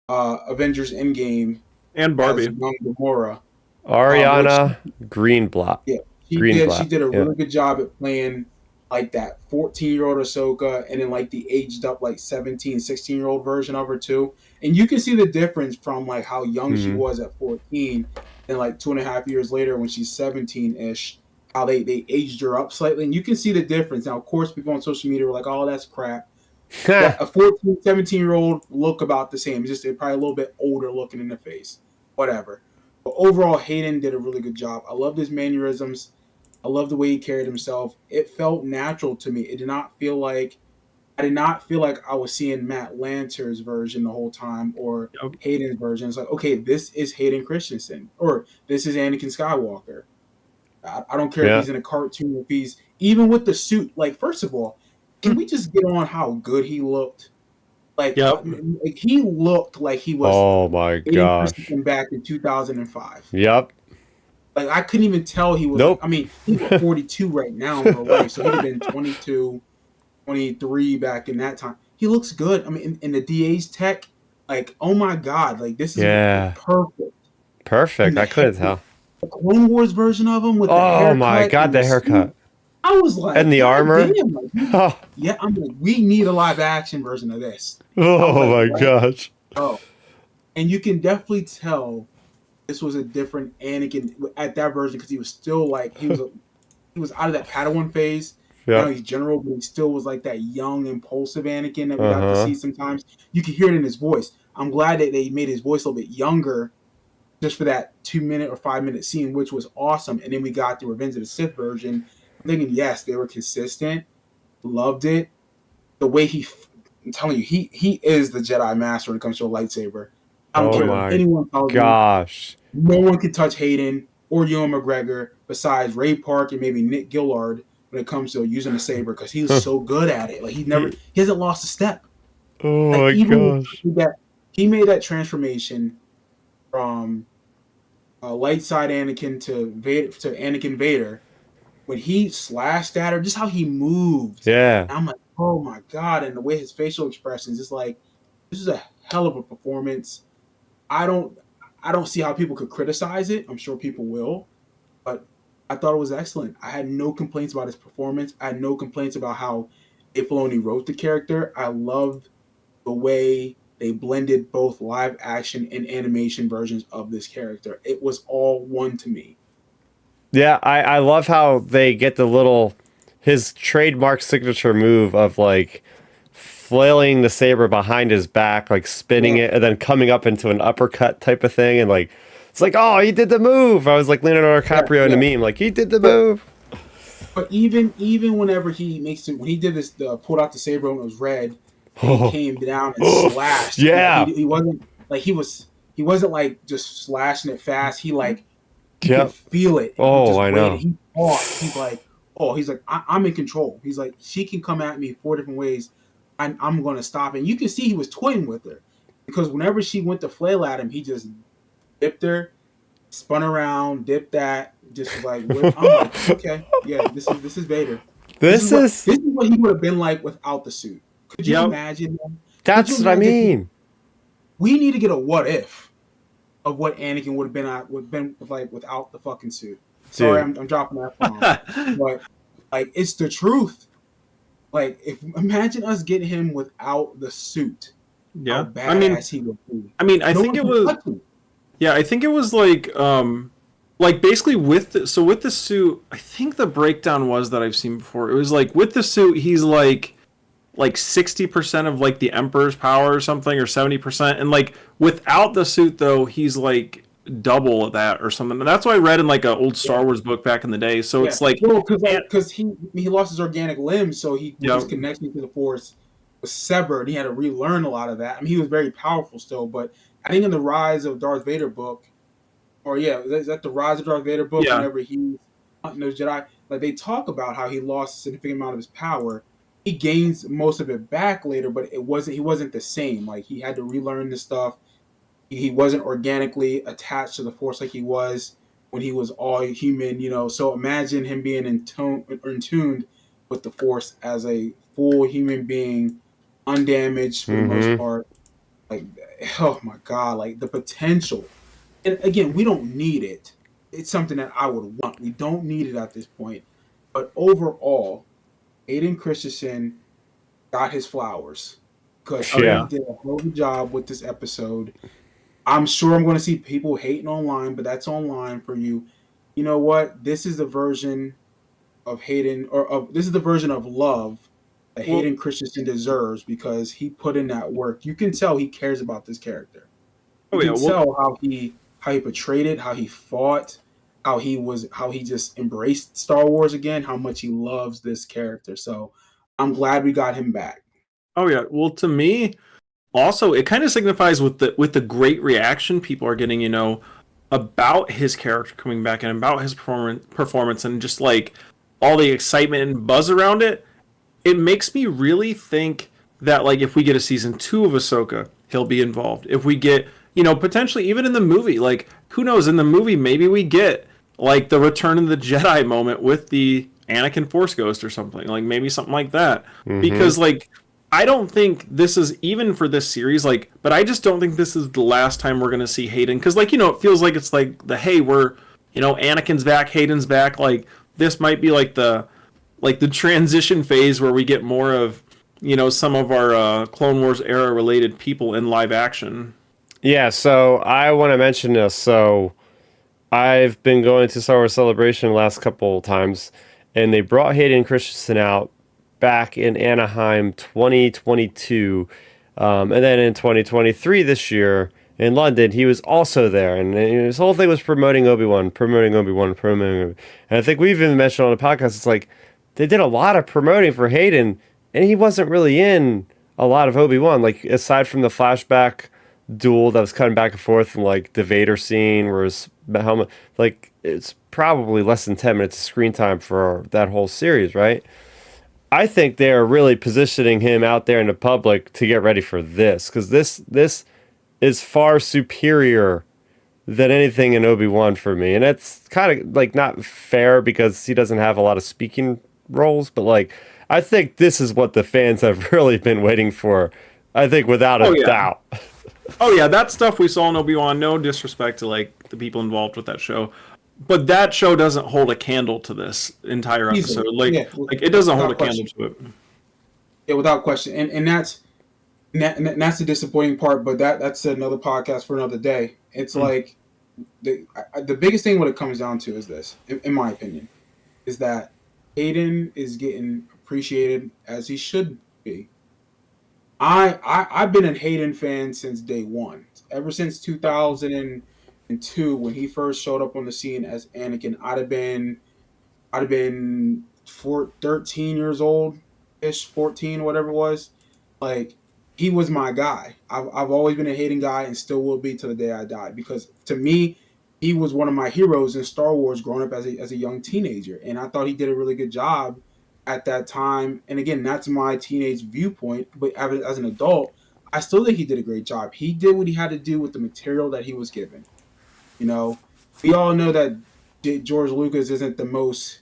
Avengers Endgame And Barbie. as young Gamora. Ariana Greenblatt. Yeah, she did a really good job at playing like that 14-year-old Ahsoka, and then like the aged up like 17, 16-year-old version of her too. And you can see the difference from like how young she was at 14 and like 2.5 years later when she's 17-ish, how they aged her up slightly. And you can see the difference. Now, of course, people on social media were like, "Oh, that's crap." Yeah, a 14, 17-year-old look about the same. It's just they're probably a little bit older looking in the face. Whatever. But overall, Hayden did a really good job. I loved his mannerisms. I love the way he carried himself. It felt natural to me. I did not feel like I was seeing Matt Lanter's version the whole time, or Hayden's version. It's like, okay, this is Hayden Christensen, or this is Anakin Skywalker. I don't care if he's in a cartoon, if he's even with the suit. Like, first of all, can we just get on how good he looked? Like, like he looked like he was. Oh my gosh! Back in 2005. Yep. Like, I couldn't even tell he was. Nope. I mean, he's 42 right now in real life, so he'd have been 22, 23 back in that time. He looks good. I mean, in the DA's tech, like, oh my god, like this is perfect. Perfect. I couldn't tell. The Clone Wars version of him with the haircut. Oh my god, the haircut. I was like, and the armor. Damn, like, yeah, I'm like, we need a live action version of this. Oh my gosh. Oh, and you can definitely tell this was a different Anakin at that version, because he was still like he was out of that Padawan phase. Yeah. Now he's general, but he still was like that young, impulsive Anakin that we got to see sometimes. You can hear it in his voice. I'm glad that they made his voice a little bit younger, just for that 2-minute or 5-minute scene, which was awesome. And then we got the Revenge of the Sith version. I'm thinking, yes, they were consistent. Loved it. The way I'm telling you, he is the Jedi Master when it comes to a lightsaber. I don't care what anyone tells me. No one can touch Hayden or Ewan McGregor besides Ray Park and maybe Nick Gillard when it comes to using a saber, because he's so good at it. Like, he hasn't lost a step. Oh like, my gosh! He made that transformation from light side Anakin to Anakin Vader. When he slashed at her, just how he moved. Yeah. I'm like, oh my god, and the way his facial expressions is like, this is a hell of a performance. I don't I don't see how people could criticize it. I'm sure people will, but I thought it was excellent. I had no complaints about his performance. I had no complaints about how Dave Filoni wrote the character. I loved the way they blended both live action and animation versions of this character. It was all one to me. Yeah, I love how they get his trademark signature move of like flailing the saber behind his back, like spinning it, and then coming up into an uppercut type of thing, and like it's like, oh, he did the move. I was like Leonardo DiCaprio in a meme, like he did the move. But even whenever he makes it, when he did this, pulled out the saber and it was red, and he came down and slashed. Yeah, he wasn't like he wasn't like just slashing it fast. He like you could feel it. Oh, I know. He paused. He's like, I'm in control. He's like, she can come at me 4 different ways. I'm going to stop. And you can see he was toying with her because whenever she went to flail at him, he just dipped her, spun around, dipped that, just was like, I'm like, okay, yeah, this is Vader. This is what he would have been like without the suit. Could you imagine? That's what I mean. We need to get a what if of what Anakin would have been like without the fucking suit. Sorry, I'm dropping that bomb, but like it's the truth. Like, imagine us getting him without the suit. Yeah, how badass he would be. I mean, I think it was. Yeah, I think it was like basically with the suit. I think the breakdown was that I've seen before. It was like with the suit, he's like 60% of like the Emperor's power or something, or 70%, and like without the suit though, he's like double of that or something. And that's what I read in like an old Star Wars book back in the day. So it's like, because he lost his organic limbs, so his connection to the Force was severed. He had to relearn a lot of that. I mean, he was very powerful still, but I think in the Rise of Darth Vader book, is that the Rise of Darth Vader book? Yeah. Whenever he's hunting those Jedi, like they talk about how he lost a significant amount of his power. He gains most of it back later, but he wasn't the same. Like he had to relearn this stuff. He wasn't organically attached to the Force like he was when he was all human, So imagine him being in tuned with the Force as a full human being, undamaged for the most part. Like, oh my God, like the potential. And again, we don't need it. It's something that I would want. We don't need it at this point. But overall, Hayden Christensen got his flowers because he did a hell of a job with this episode. I'm sure I'm going to see people hating online, but that's online for you. You know what? This is the version of Hayden, this is the version of love that Hayden Christensen deserves because he put in that work. You can tell he cares about this character. You can tell how he portrayed it, how he fought, how he just embraced Star Wars again, how much he loves this character. So I'm glad we got him back. Oh yeah. Well, to me, also it kind of signifies with the great reaction people are getting, about his character coming back and about his performance and just like all the excitement and buzz around it. It makes me really think that like if we get a season 2 of Ahsoka, he'll be involved. If we get, potentially even in the movie, like who knows, in the movie maybe we get like the Return of the Jedi moment with the Anakin Force Ghost or something, like maybe something like that. Because like I don't think this is even for this series, like, but I just don't think this is the last time we're gonna see Hayden, because like it feels like it's like we're Anakin's back, Hayden's back, like this might be like the transition phase where we get more of some of our Clone Wars era related people in live action. Yeah, so I want to mention this. So I've been going to Star Wars Celebration the last couple times, and they brought Hayden Christensen out back in Anaheim 2022, and then in 2023 this year in London, he was also there, and his whole thing was promoting Obi-Wan. And I think we've even mentioned on the podcast, it's like they did a lot of promoting for Hayden, and he wasn't really in a lot of Obi-Wan, like aside from the flashback duel that was cutting back and forth, and like the Vader scene where his helmet, like it's probably less than 10 minutes of screen time for that whole series, right? I think they're really positioning him out there in the public to get ready for this, because this is far superior than anything in Obi-Wan for me. And it's kind of like not fair because he doesn't have a lot of speaking roles, but like I think this is what the fans have really been waiting for. I think without a Oh yeah. doubt. Oh yeah, that stuff we saw in Obi-Wan, no disrespect to like the people involved with that show. But that show doesn't hold a candle to this entire episode. Easily, Like yeah, like it doesn't hold a without candle question. to it. Yeah, without question. And that's the disappointing part. But that's another podcast for another day. It's like the biggest thing what it comes down to is this, in my opinion, is that Hayden is getting appreciated as he should be. I've been a Hayden fan since day one. Ever since 2002 when he first showed up on the scene as Anakin, I'd have been 13 years old ish, 14, whatever it was. Like he was my guy. I've always been a Hayden guy and still will be to the day I die because to me he was one of my heroes in Star Wars growing up as a young teenager, and I thought he did a really good job at that time. And again, that's my teenage viewpoint, but as an adult, I still think he did a great job. He did what he had to do with the material that he was given. You know, we all know that George Lucas isn't the most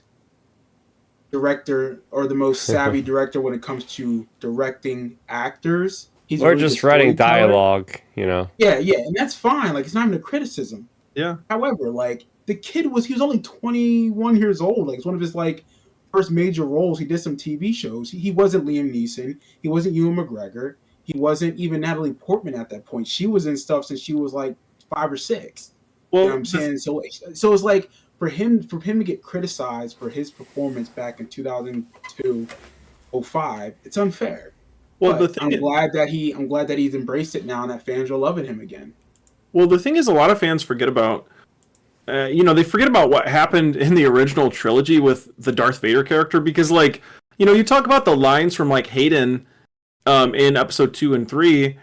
director or the most savvy director when it comes to directing actors. He's a Or really good just writing storyteller. dialogue, you know. Yeah, yeah, and that's fine. Like it's not even a criticism. Yeah. However, like the kid he was only 21 years old. Like it's one of his like first major roles. He did some TV shows. He wasn't Liam Neeson. He wasn't Ewan McGregor. He wasn't even Natalie Portman at that point. She was in stuff since she was like 5 or 6. You know what Well, I'm saying? So it's like for him to get criticized for his performance back in 2002, '05, it's unfair. the But thing I'm glad that he's embraced it now and that fans are loving him again. the thing is, a lot of fans forget about. They forget about what happened in the original trilogy with the Darth Vader character because, like, you talk about the lines from like Hayden, in episode 2 and 3,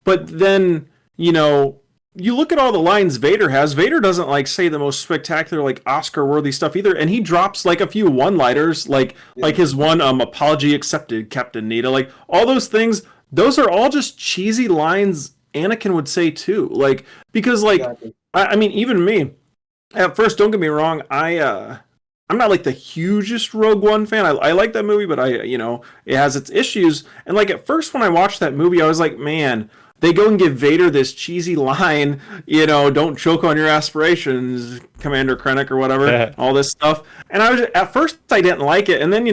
but then you look at all the lines Vader has. Vader doesn't like say the most spectacular, like Oscar-worthy stuff either, and he drops like a few one-liners, like his one apology accepted, Captain Nita, like all those things. Those are all just cheesy lines Anakin would say too, like because like Exactly. I mean even me at first, don't get me wrong, I'm not like the hugest Rogue One fan. I like that movie, but it has its issues. And like at first when I watched that movie, I was like, man, they go and give Vader this cheesy line, don't choke on your aspirations, Commander Krennic or whatever, all this stuff. And at first I didn't like it, and then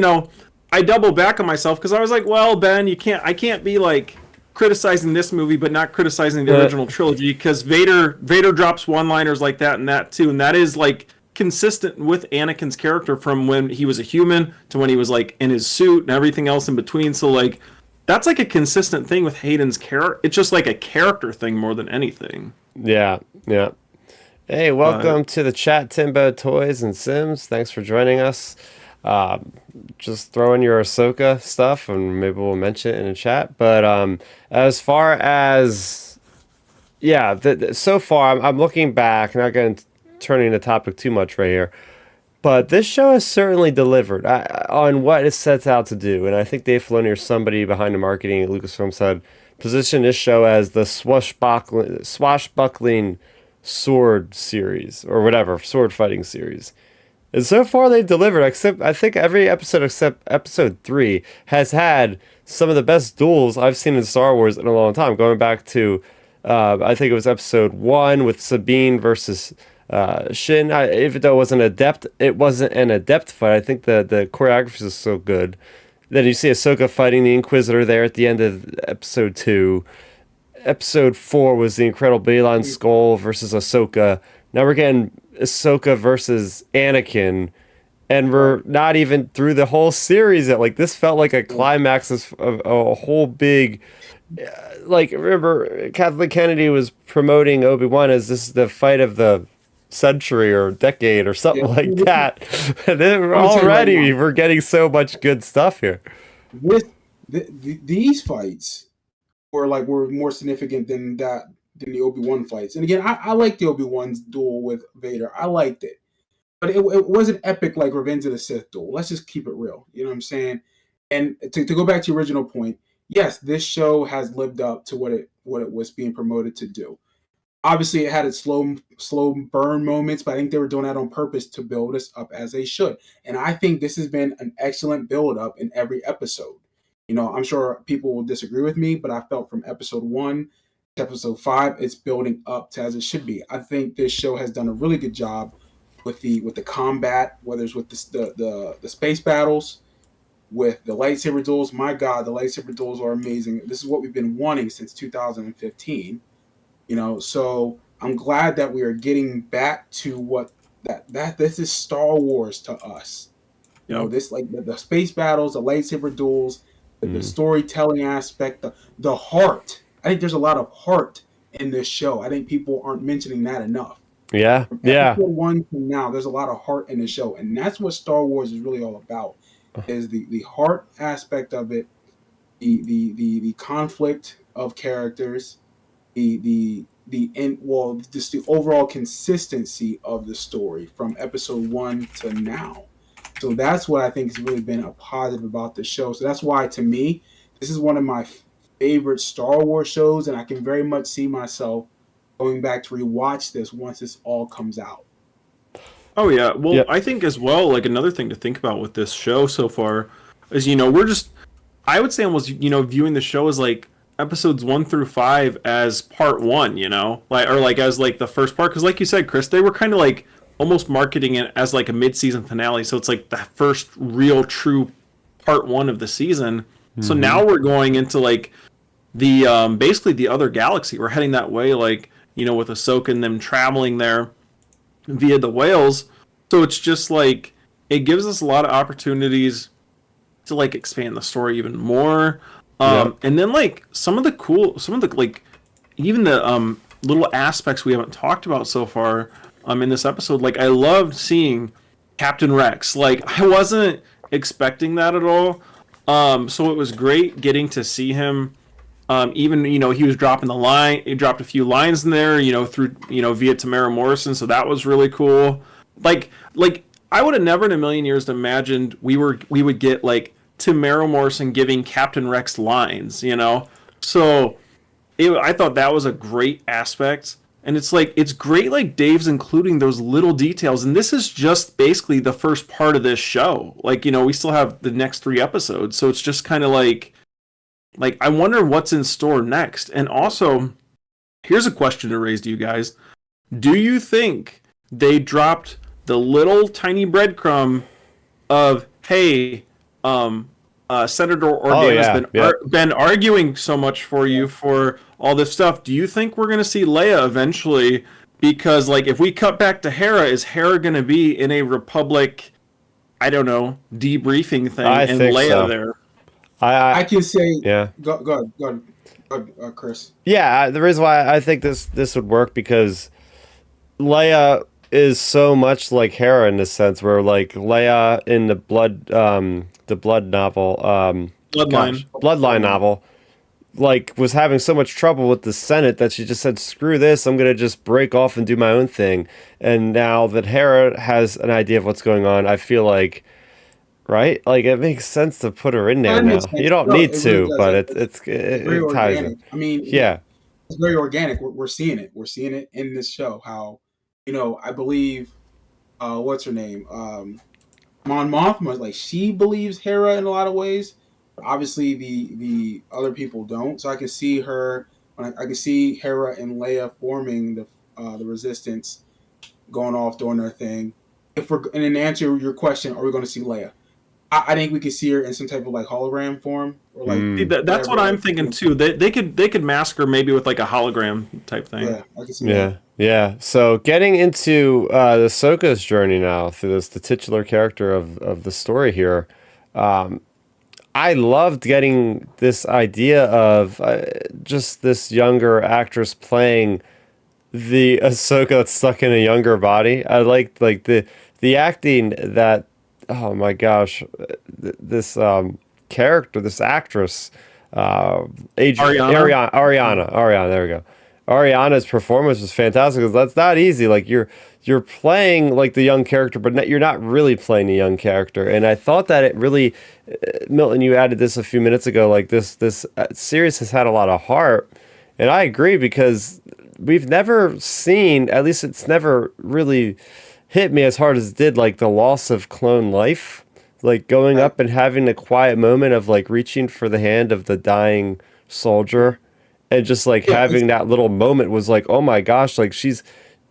I double back on myself because I was like, well, Ben, I can't be like criticizing this movie but not criticizing the original trilogy because Vader drops one-liners like that and that too, and that is like consistent with Anakin's character from when he was a human to when he was like in his suit and everything else in between. So like that's like a consistent thing with Hayden's character. It's just like a character thing more than anything. Yeah, yeah. Hey, welcome to the chat, Timbo Toys and Sims. Thanks for joining us. Just throw in your Ahsoka stuff and maybe we'll mention it in the chat. But as far as so far I'm looking back, not going to turning the topic too much right here, but this show has certainly delivered on what it sets out to do. And I think Dave Filoni or somebody behind the marketing at Lucasfilm said position this show as the swashbuckling sword series or whatever sword fighting series. And so far they delivered, except I think every episode except episode 3 has had some of the best duels I've seen in Star Wars in a long time. Going back to, I think it was episode 1 with Sabine versus Shin. Even though it wasn't an adept fight. I think the choreography is so good. Then you see Ahsoka fighting the Inquisitor there at the end of episode 2. Episode 4 was the incredible Baylan Skoll versus Ahsoka. Now we're getting Ahsoka versus Anakin, and we're not even through the whole series yet. Like this felt like a climax of a whole big. Like remember, Kathleen Kennedy was promoting Obi-Wan as this is the fight of the century or decade or something like that. And then already we're getting so much good stuff here. With these fights were more significant than the Obi-Wan fights. And again, I like the Obi-Wan's duel with Vader. I liked it. But it wasn't epic like Revenge of the Sith duel. Let's just keep it real. You know what I'm saying? And to go back to your original point, yes, this show has lived up to what it was being promoted to do. Obviously, it had its slow burn moments, but I think they were doing that on purpose to build us up as they should. And I think this has been an excellent build up in every episode. I'm sure people will disagree with me, but I felt from episode 1 to episode 5, it's building up to as it should be. I think this show has done a really good job with the combat, whether it's with the space battles, with the lightsaber duels. My God, the lightsaber duels are amazing. This is what we've been wanting since 2015. So I'm glad that we are getting back to what that this is Star Wars to us. This like the space battles, the lightsaber duels, the storytelling aspect, the heart. I think there's a lot of heart in this show. I think people aren't mentioning that enough. Yeah, From yeah. episode 1 to now, there's a lot of heart in the show, and that's what Star Wars is really all about. Is the heart aspect of it, the conflict of characters, just the overall consistency of the story from episode 1 to now. So that's what I think has really been a positive about the show. So that's why, to me, this is one of my favorite Star Wars shows, and I can very much see myself going back to rewatch this once this all comes out. Oh yeah. Well, Yep. I think as well, like another thing to think about with this show so far is, I would say almost, viewing the show as like episodes 1 through 5 as part 1, as like the first part. Because like you said, Chris, they were kind of like almost marketing it as like a mid-season finale. So it's like the first real true part 1 of the season. Mm-hmm. So now we're going into like the basically the other galaxy. We're heading that way, like, with Ahsoka and them traveling there via the whales. So it's just like it gives us a lot of opportunities to like expand the story even more. And then like some of the like even the little aspects we haven't talked about so far in this episode. Like I loved seeing Captain Rex. Like I wasn't expecting that at all. So it was great getting to see him. Even he was dropping the line. He dropped a few lines in there. Through via Tamara Morrison. So that was really cool. Like I would have never in a million years imagined we would get like Tamara Morrison giving Captain Rex lines. So I thought that was a great aspect. And it's great. Like Dave's including those little details. And this is just basically the first part of this show. Like we still have the next 3 episodes. So it's just kind of like I wonder what's in store next. And also, here's a question to raise to you guys. Do you think they dropped the little tiny breadcrumb of, hey, Senator Organa's been arguing so much for you for all this stuff. Do you think we're going to see Leia eventually? Because, like, if we cut back to Hera, is Hera going to be in a Republic, I don't know, debriefing thing and Leia so. there? I can say, yeah. Go ahead, Chris. Yeah, the reason why I think this would work because Leia is so much like Hera in this sense, where like Leia in the Blood novel, Bloodline novel, like was having so much trouble with the Senate that she just said, "Screw this! I'm gonna just break off and do my own thing." And now that Hera has an idea of what's going on, I feel like. Right, like it makes sense to put her in there now. You don't need to, but it ties in. I mean, yeah, it's very organic. We're seeing it. We're seeing it in this show. How, I believe, what's her name, Mon Mothma. Like she believes Hera in a lot of ways. But obviously, the other people don't. So I can see her. I can see Hera and Leia forming the Resistance, going off doing their thing. And in answer your question, are we going to see Leia? I think we could see her in some type of like hologram form, or like that's what I'm thinking too. They could mask her maybe with like a hologram type thing. Yeah, I can see that. Yeah. So getting into the Ahsoka's journey now through the titular character of the story here, I loved getting this idea of just this younger actress playing the Ahsoka that's stuck in a younger body. I liked like the acting that. Oh my gosh, this character, this actress, Ariana, there we go. Ariana's performance was fantastic because that's not easy. Like you're playing like the young character, but you're not really playing the young character. And I thought that it really, Milton, you added this a few minutes ago. Like this series has had a lot of heart, and I agree because we've never seen, at least it's never really hit me as hard as it did, like the loss of clone life, like going up and having a quiet moment of like reaching for the hand of the dying soldier, and just like having that little moment was like, oh my gosh, like she's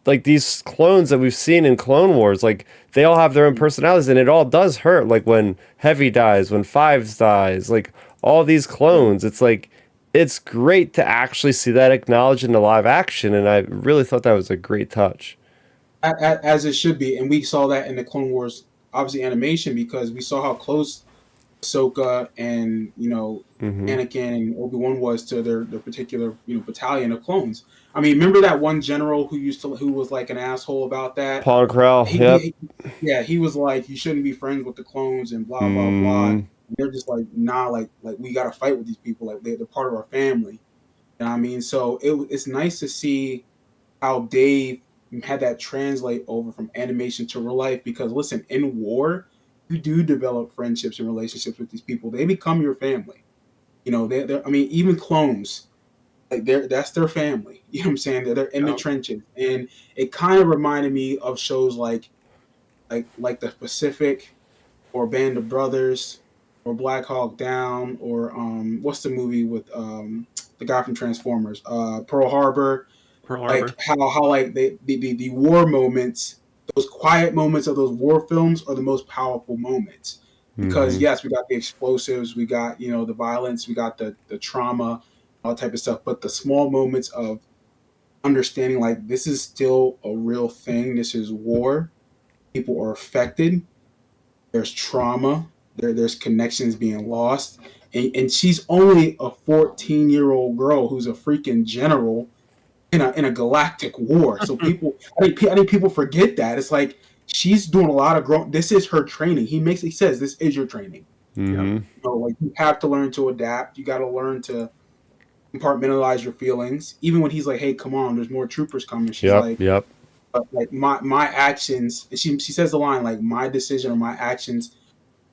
like these clones that we've seen in Clone Wars, like they all have their own personalities, and it all does hurt. Like when Heavy dies, when Fives dies, like all these clones, it's like it's great to actually see that acknowledged in the live action, and I really thought that was a great touch. As it should be, and we saw that in the Clone Wars, obviously animation, because we saw how close Ahsoka and Anakin and Obi-Wan was to their particular battalion of clones. I mean, remember that one general who was like an asshole about that? Paul Krell, he was like, you shouldn't be friends with the clones and blah blah blah. And they're just like, nah, like we got to fight with these people, like they're part of our family. You know what I mean? So it's nice to see how Dave had that translate over from animation to real life, because listen, in war, you do develop friendships and relationships with these people. They become your family. I mean, even clones, like that's their family. You know what I'm saying? They're in the trenches, and it kind of reminded me of shows like the Pacific, or Band of Brothers, or Black Hawk Down, or what's the movie with the guy from Transformers, Pearl Harbor. Like how like the war moments, those quiet moments of those war films are the most powerful moments, because yes, we got the explosives, we got the violence, we got the trauma, all type of stuff, but the small moments of understanding, like, this is still a real thing, this is war, people are affected, there's trauma, there's connections being lost, and she's only a 14-year-old girl who's a freaking general in a galactic war. So I think people forget that. It's like she's doing a lot of growing. This is her training. He says this is your training. Like, you have to learn to adapt. You got to learn to compartmentalize your feelings. Even when he's like, "Hey, come on, there's more troopers coming." She's like, But like my actions. And she says the line like, "My decision or my actions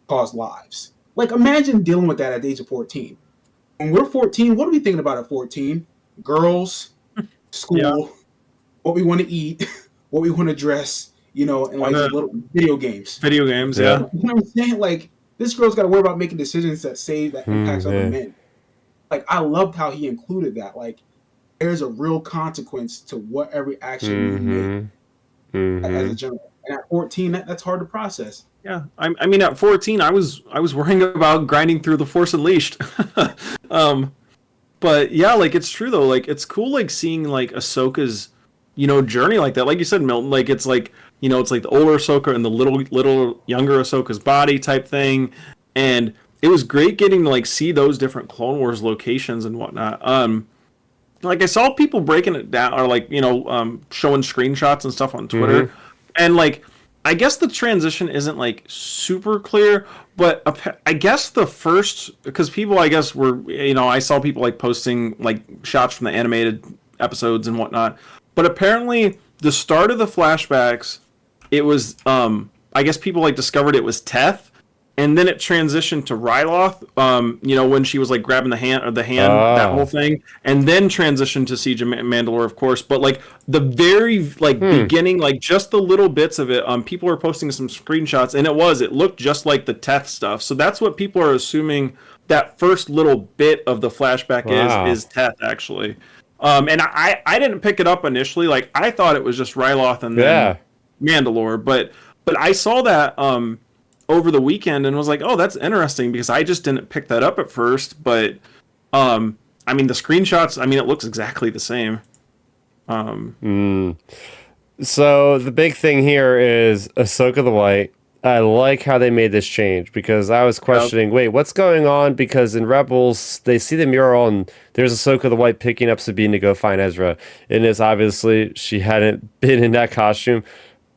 cause lives." Like, imagine dealing with that at the age of 14. When we're 14, what are we thinking about at 14? Girls, school, what we want to eat, what we want to dress, and like little video games. You know what I'm saying? Like, this girl's got to worry about making decisions that impacts other men. Like, I loved how he included that. Like, there's a real consequence to what every action you make as a general. And at 14, that's hard to process. Yeah, I mean, at 14, I was worrying about grinding through the Force Unleashed. But yeah, like, it's true though. Like, it's cool, like, seeing like Ahsoka's, journey like that. Like you said, Milton. Like, it's like, it's like the older Ahsoka and the little younger Ahsoka's body type thing, and it was great getting to like see those different Clone Wars locations and whatnot. Like, I saw people breaking it down, or like showing screenshots and stuff on Twitter, and like, I guess the transition isn't like super clear, but I guess the first, because people, I guess, were, I saw people like posting like shots from the animated episodes and whatnot, but apparently the start of the flashbacks, it was, I guess people like discovered it was Teth, and then it transitioned to Ryloth, when she was like grabbing the hand, that whole thing, and then transitioned to Siege of Mandalore, of course. But like the very beginning, like just the little bits of it, people are posting some screenshots, and it looked just like the Teth stuff. So that's what people are assuming that first little bit of the flashback is Teth, actually. And I didn't pick it up initially. Like, I thought it was just Ryloth and then Mandalore, but I saw that over the weekend and was like, oh, that's interesting, because I just didn't pick that up at first. But I mean, the screenshots, I mean, it looks exactly the same. So the big thing here is Ahsoka the White. I like how they made this change, because I was questioning, wait, what's going on? Because in Rebels, they see the mural and there's Ahsoka the White picking up Sabine to go find Ezra. And it's obviously, she hadn't been in that costume.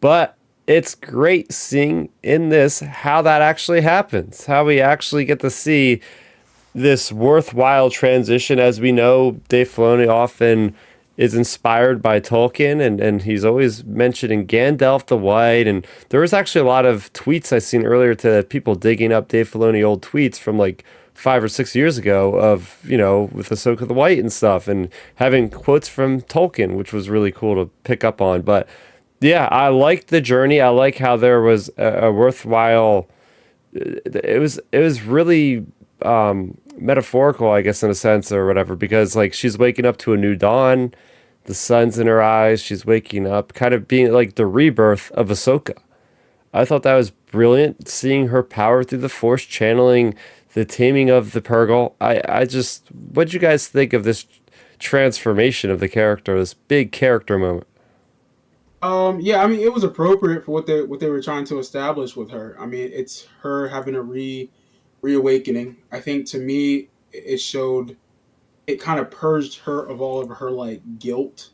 But it's great seeing in this how that actually happens, how we actually get to see this worthwhile transition. As we know, Dave Filoni often is inspired by Tolkien, and he's always mentioning Gandalf the White. And there was actually a lot of tweets I seen earlier today, people digging up Dave Filoni old tweets from like 5 or 6 years ago of, with Ahsoka the White and stuff, and having quotes from Tolkien, which was really cool to pick up on. But yeah, I liked the journey. I like how there was a worthwhile. It was really metaphorical, I guess, in a sense or whatever, because like she's waking up to a new dawn, the sun's in her eyes, she's waking up, kind of being like the rebirth of Ahsoka. I thought that was brilliant, seeing her power through the Force, channeling the taming of the Purgill. What'd you guys think of this transformation of the character, this big character moment? Yeah, I mean, it was appropriate for what they were trying to establish with her. I mean, it's her having a reawakening. I think to me, it showed, it kind of purged her of all of her like guilt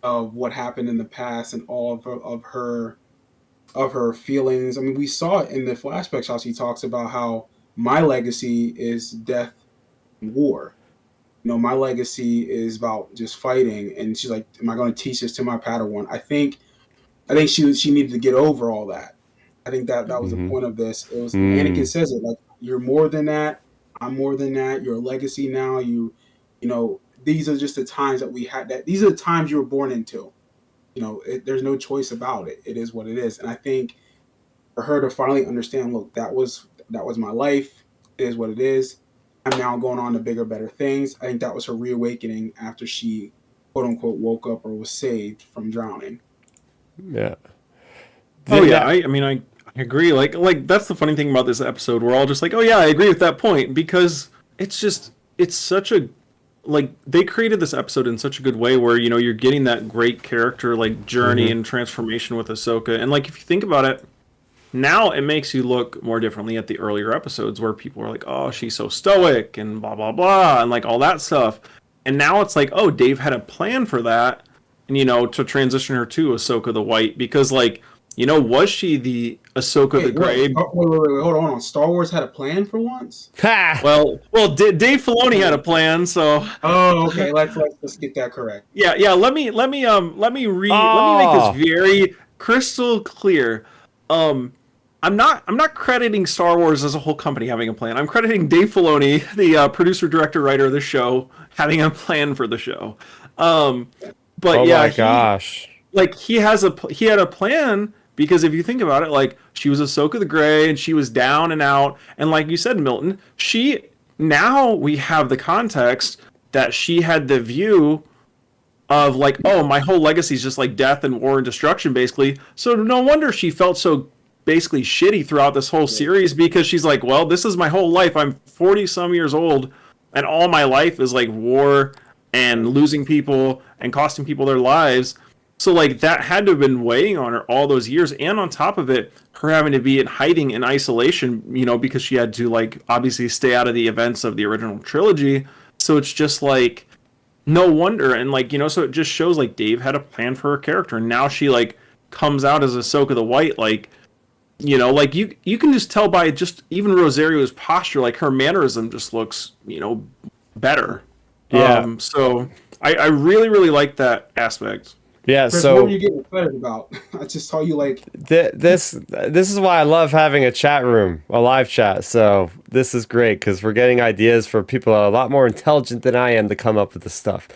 of what happened in the past and all of her feelings. I mean, we saw it in the flashbacks how she talks about how my legacy is death and war. My legacy is about just fighting. And she's like, am I going to teach this to my Padawan? I think she needed to get over all that. I think that was the Mm-hmm. point of this. It was Anakin Mm, says it like, you're more than that. I'm more than that. You're a legacy now. These are just the times that we had. That these are the times you were born into. There's no choice about it. It is what it is. And I think for her to finally understand, look, that was my life. It is what it is. I'm now going on to bigger, better things. I think that was her reawakening after she, quote unquote, woke up or was saved from drowning. yeah. Oh yeah, That, I mean I agree. Like that's the funny thing about this episode. We're all just like, oh yeah, I agree with that point because it's such a like they created this episode in such a good way where you're getting that great character like journey mhm. and transformation with Ahsoka. And like if you think about it, now it makes you look more differently at the earlier episodes where people are like, oh, she's so stoic and blah blah blah and like all that stuff. And now it's like, oh, Dave had a plan for that, and to transition her to Ahsoka the White because like was she the Ahsoka the Wait, what? Gray? Wait, hold on. Star Wars had a plan for once? Ha! Dave Filoni had a plan, so Oh, okay. Let's get that correct. yeah. Let me make this Oh, very crystal clear. Um, I'm not crediting Star Wars as a whole company having a plan. I'm crediting Dave Filoni, the producer, director, writer of the show, having a plan for the show. Um, but oh yeah, my he gosh. like he had a plan because if you think about it, like she was Ahsoka the Grey and she was down and out, and like you said, Milton, she now we have the context that she had the view of like, oh, my whole legacy is just like death and war and destruction, basically. So no wonder she felt so basically shitty throughout this whole series because she's like, well, this is my whole life. I'm 40 some years old, and all my life is like war and losing people and costing people their lives. So like that had to have been weighing on her all those years, and on top of it, her having to be in hiding in isolation, because she had to like obviously stay out of the events of the original trilogy. So it's just like no wonder, and like so it just shows like Dave had a plan for her character, and now she like comes out as Ahsoka the White, like like you can just tell by just even Rosario's posture, like her mannerism just looks better. Yeah. So I really really like that aspect. Yeah. Chris, what were So you getting excited about? I just saw you like, this is why I love having a chat room, a live chat. So this is great because we're getting ideas for people that are a lot more intelligent than I am to come up with this stuff.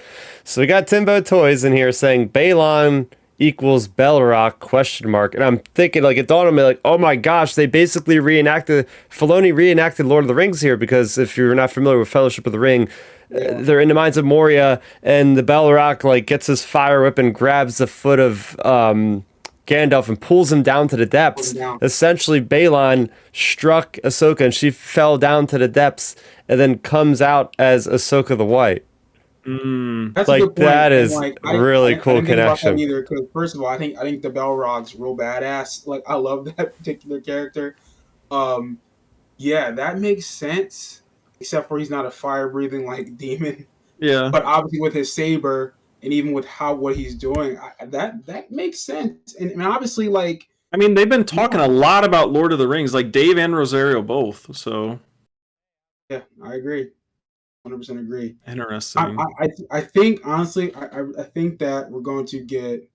So we got Timbo Toys in here saying Balon equals Belrock question mark, and I'm thinking like it dawned on me like, oh my gosh, they basically Filoni reenacted Lord of the Rings here, because if you're not familiar with Fellowship of the Ring, yeah, they're in the mines of Moria, and the Balrog like gets his fire whip and grabs the foot of Gandalf and pulls him down to the put him depths. down. Essentially, Balon struck Ahsoka, and she fell down to the depths, and then comes out as Ahsoka the White. Mm, That's a Like good point. that And is like, really I cool didn't think about that connection. either. Because first of all, I think the Balrog's real badass. Like, I love that particular character. Um, yeah, that makes sense. Except for he's not a fire breathing like demon. yeah. But obviously with his saber and even with what he's doing, that makes sense. And obviously, like, I mean, they've been talking yeah, a lot about Lord of the Rings, like Dave and Rosario both. So yeah, I agree, 100% agree. I, interesting. I, I think honestly, I think that we're going to get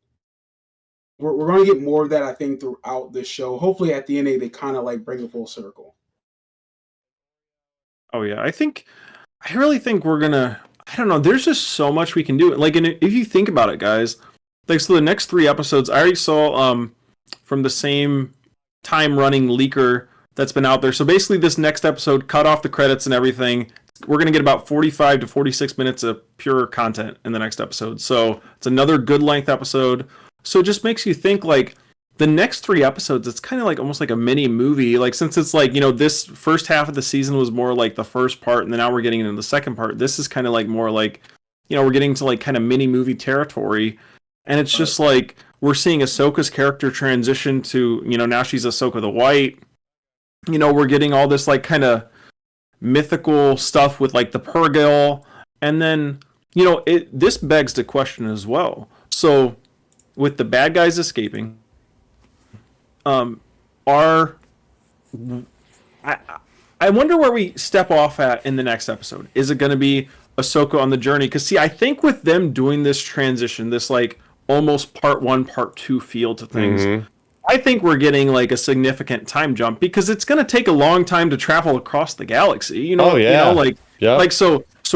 more of that. I think throughout the show. Hopefully, at the end, they kind of like bring it full circle. Oh yeah, I really think we're gonna. I don't know. There's just so much we can do. Like, and if you think about it, guys, like so the next 3 episodes, I already saw from the same time running leaker that's been out there. So basically, this next episode, cut off the credits and everything. We're gonna get about 45 to 46 minutes of pure content in the next episode. So it's another good length episode. So it just makes you think like the next 3 episodes, it's kind of like almost like a mini movie. Like since it's like, this first half of the season was more like the first part, and then now we're getting into the second part. This is kind of like more like, we're getting to like kind of mini movie territory. And it's just like we're seeing Ahsoka's character transition to, now she's Ahsoka the White. We're getting all this like kind of mythical stuff with like the Purgill. And then, this begs the question as well. So with the bad guys escaping, I wonder where we step off at in the next episode. Is it going to be Ahsoka on the journey? Because see, I think with them doing this transition, this like almost part 1, part 2 feel to things, I think we're getting like a significant time jump because it's going to take a long time to travel across the galaxy. So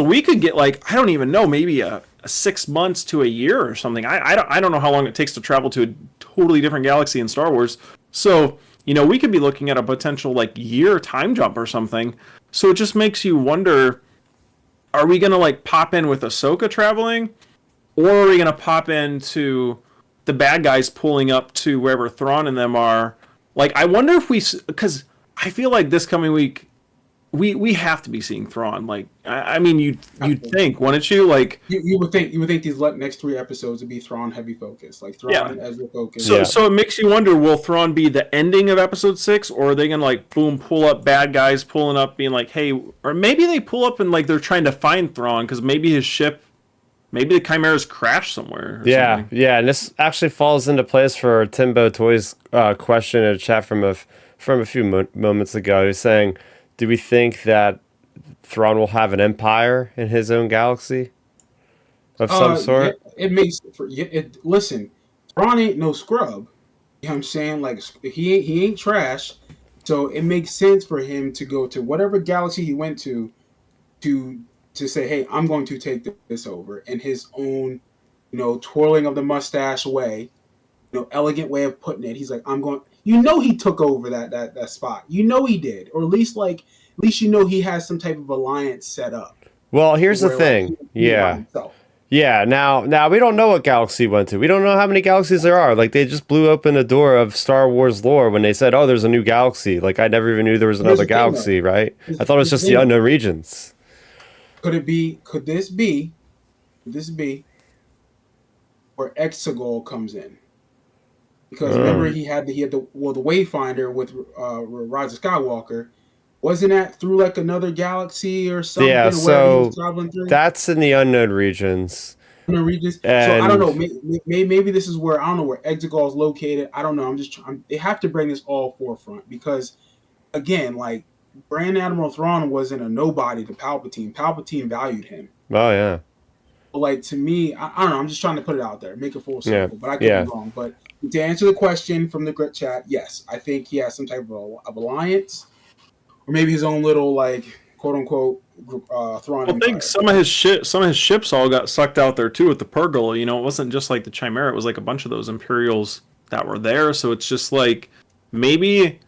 we could get like, I don't even know, maybe a 6 months to a year or something. I don't know how long it takes to travel to a totally different galaxy in Star Wars. So, we could be looking at a potential like year time jump or something. So it just makes you wonder, are we going to like pop in with Ahsoka traveling, or are we going to pop into the bad guys pulling up to wherever Thrawn and them are? Like, I wonder if because I feel like this coming week, we have to be seeing Thrawn. Like, I mean, you'd think, wouldn't you? Like, you would think these next 3 episodes would be Thrawn heavy focus, like Thrawn as the focus. So it makes you wonder: will Thrawn be the ending of episode 6, or are they gonna like boom pull up bad guys pulling up, being like, hey, or maybe they pull up and like they're trying to find Thrawn because maybe his ship, maybe the Chimera's crashed somewhere. Or something. Yeah, and this actually falls into place for Timbo Toy's question in a chat from a few moments ago. He's saying, do we think that Thrawn will have an empire in his own galaxy of some sort? Yeah, it makes listen, Thrawn ain't no scrub. You know what I'm saying? Like, he ain't trash. So it makes sense for him to go to whatever galaxy he went to say, hey, I'm going to take this over in his own, twirling of the mustache way, elegant way of putting it. He's like, I'm going. He took over that spot. He did, or at least he has some type of alliance set up. Well, here's the thing. Yeah. Now we don't know what galaxy he went to. We don't know how many galaxies there are. Like, they just blew open the door of Star Wars lore when they said, "Oh, there's a new galaxy." Like, I never even knew there was another galaxy, right? I thought it was just the unknown regions. Could it be? Could this be where Exegol comes in? Because remember, he had the Wayfinder with Rise of Skywalker. Wasn't that through like another galaxy or something? Yeah, so he was traveling through? That's in the unknown regions. So I don't know. Maybe this is where, I don't know where Exegol is located. I don't know. I'm just trying. They have to bring this all forefront because, again, like, Grand Admiral Thrawn wasn't a nobody to Palpatine. Palpatine valued him. Oh yeah. But like, to me, I don't know. I'm just trying to put it out there, make it full circle. But I could be wrong. But to answer the question from the grit chat, yes, I think he has some type of alliance, or maybe his own little, like, quote unquote Thrawn. I think some of his ships all got sucked out there too with the Purgill. It wasn't just like the Chimera; it was like a bunch of those Imperials that were there. So it's just like, maybe,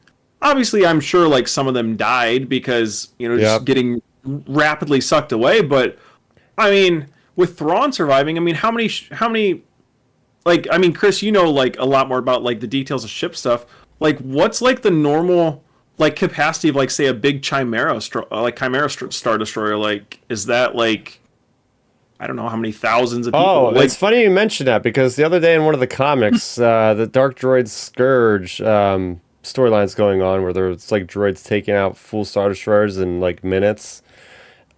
obviously, I'm sure like some of them died because just getting rapidly sucked away. But I mean, with Thrawn surviving, I mean, how many? Like, I mean, Chris, like a lot more about like the details of ship stuff. Like, what's like the normal like capacity of like, say, a big Chimera Star Destroyer? Like, is that like, I don't know how many thousands of people? Oh, it's funny you mention that because the other day in one of the comics, the Dark Droid Scourge storyline's going on where there's like droids taking out full Star Destroyers in like minutes.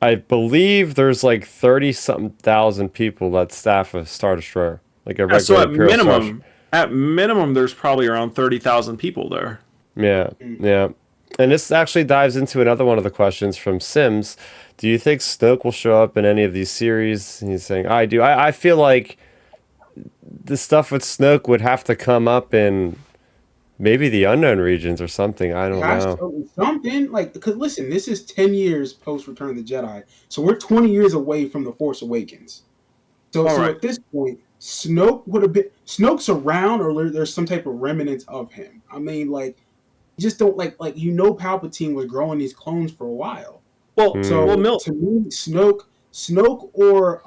I believe there's like 30-something thousand people that staff a Star Destroyer. Like a regular so Imperial at minimum, there's probably around 30,000 people there. Yeah. And this actually dives into another one of the questions from Sims. Do you think Snoke will show up in any of these series? And he's saying, I do. I feel like the stuff with Snoke would have to come up in maybe the unknown regions or something. I It don't has know. to something like because listen, this is 10 years post Return of the Jedi, so we're 20 years away from the Force Awakens. So, All so right. at this point, Snoke would have been Snoke's around, or there's some type of remnants of him. I mean, like, you just don't Palpatine was growing these clones for a while. Hmm. Well, So Milt. to me, Snoke, or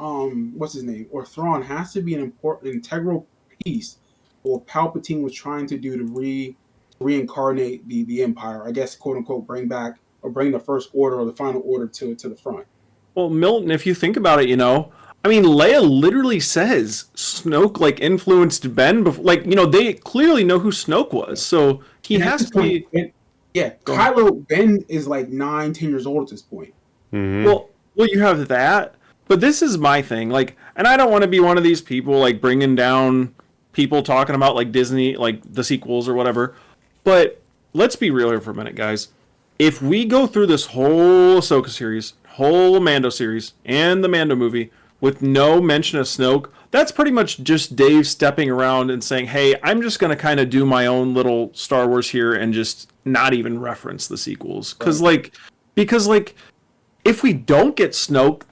what's his name, or Thrawn has to be an important, integral piece of what Palpatine was trying to do to reincarnate the Empire. I guess, quote unquote, bring back or bring the First Order or the Final Order to the front. Well, Milton, if you think about it, I mean, Leia literally says Snoke like influenced Ben. Like, they clearly know who Snoke was, so he And at has this to be. point, yeah, Go ahead. Ben is like 9, 10 years old at this point. Hmm. Well, you have that, but this is my thing. Like, and I don't want to be one of these people like bringing down people talking about like Disney, like the sequels or whatever. But let's be real here for a minute, guys. If we go through this whole Ahsoka series, whole Mando series, and the Mando movie with no mention of Snoke, that's pretty much just Dave stepping around and saying, "Hey, I'm just gonna kind of do my own little Star Wars here and just not even reference the sequels." Right. Because like if we don't get Snoke,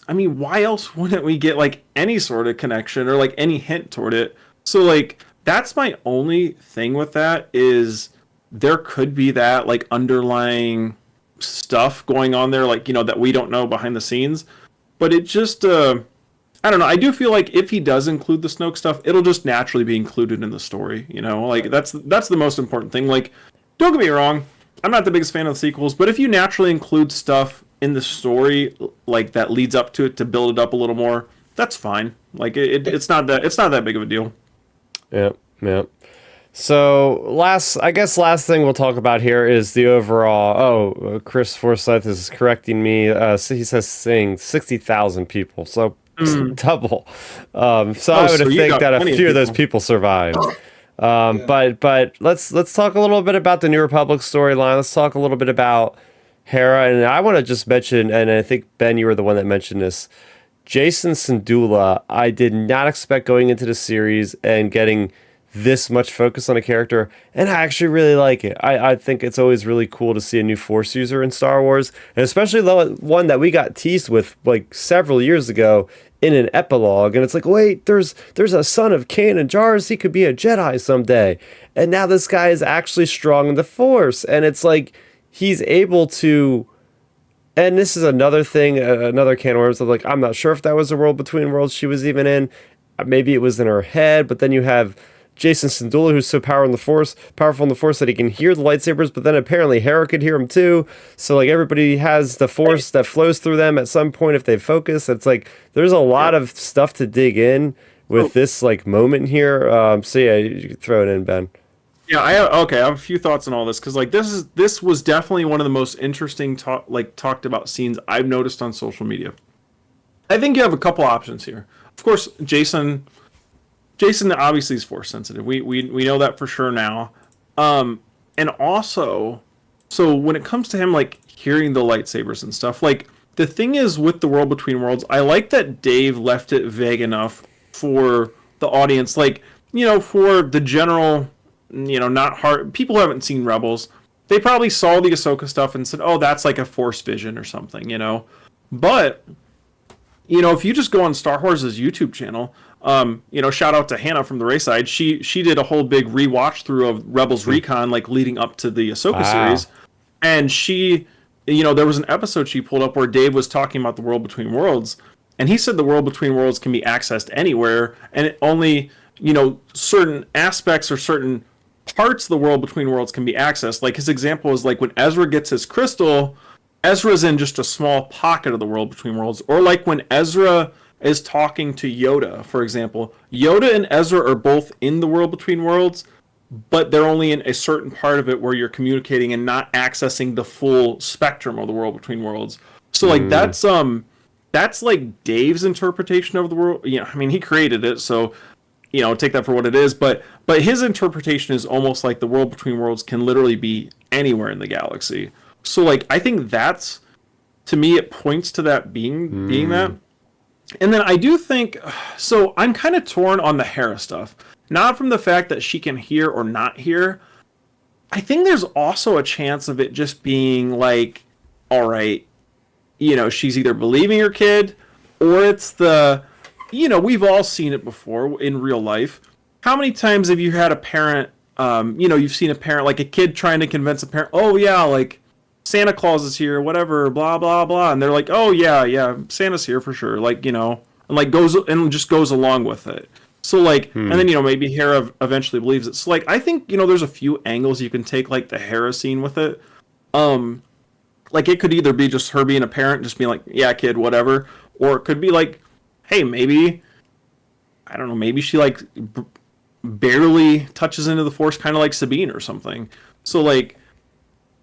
I mean, why else wouldn't we get like any sort of connection or like any hint toward it? So like that's my only thing with that is there could be that like underlying stuff going on there, like that we don't know behind the scenes. But it just I don't know. I do feel like if he does include the Snoke stuff, it'll just naturally be included in the story. Like Right. that's the most important thing. Like, don't get me wrong, I'm not the biggest fan of the sequels, but if you naturally include stuff in the story like that leads up to it to build it up a little more, that's fine. Like it's not that big of a deal. Yep. Yep. So last thing we'll talk about here is the overall. Chris Forsyth is correcting me. So he says saying 60,000 people, so Mm. double. So Oh, I would so you think got that a plenty of few of those people. people survived. Yeah. But let's talk a little bit about the New Republic storyline. Let's talk a little bit about Hera, and I want to just mention, and I think Ben, you were the one that mentioned this. Jacen Syndulla, I did not expect going into the series and getting this much focus on a character, and I actually really like it. I think it's always really cool to see a new Force user in Star Wars, and especially the one that we got teased with like several years ago in an epilogue, and it's like, wait, there's a son of Cain and Jars, he could be a Jedi someday, and now this guy is actually strong in the Force, and it's like he's able to. And this is another thing, another can of worms of like, I'm not sure if that was the world between worlds she was even in. Maybe it was in her head, but then you have Jacen Syndulla, who's so powerful in the Force that he can hear the lightsabers, but then apparently Hera could hear him too. So like everybody has the Force that flows through them at some point if they focus. It's like there's a lot Yep. of stuff to dig in with So, this like moment here. So yeah, you can throw it in, Ben. yeah, I have a few thoughts on all this because like this was definitely one of the most interesting talked about scenes I've noticed on social media. I think you have a couple options here. Of course, Jason obviously is force sensitive. We know that for sure now. And also, so when it comes to him like hearing the lightsabers and stuff, like the thing is with the World Between Worlds, I like that Dave left it vague enough for the audience, like for the general, not hard people who haven't seen Rebels. They probably saw the Ahsoka stuff and said, "Oh, that's like a Force vision or something." But if you just go on Star Wars' YouTube channel, shout out to Hannah from the Rayside. She did a whole big rewatch through of Rebels Recon, like leading up to the Ahsoka Wow. series, and there was an episode she pulled up where Dave was talking about the world between worlds, and he said the world between worlds can be accessed anywhere, and it only certain aspects or certain parts of the world between worlds can be accessed. Like his example is like when Ezra gets his crystal, Ezra's in just a small pocket of the world between worlds. Or like when Ezra is talking to Yoda, for example. Yoda and Ezra are both in the world between worlds, but they're only in a certain part of it where you're communicating and not accessing the full spectrum of the world between worlds. So like Mm, that's like Dave's interpretation of the world. I mean he created it, so take that for what it is, but his interpretation is almost like the world between worlds can literally be anywhere in the galaxy. So like I think that's to me it points to that being that. mm, And then I do think so I'm kind of torn on the Hera stuff. Not from the fact that she can hear or not hear, I think there's also a chance of it just being like, all right, she's either believing her kid, or it's we've all seen it before in real life. How many times have you had a parent, you've seen a parent, like a kid trying to convince a parent, oh yeah, like Santa Claus is here, whatever, blah blah blah, and they're like, oh yeah, yeah, Santa's here for sure, like and like just goes along with it. So like, and then maybe Hera eventually believes it. So like, I think there's a few angles you can take, like the Hera scene with it. Like it could either be just her being a parent, just being like, yeah, kid, whatever, or it could be like, hey, maybe I don't know, maybe she like barely touches into the Force, kind of like Sabine or something. So like,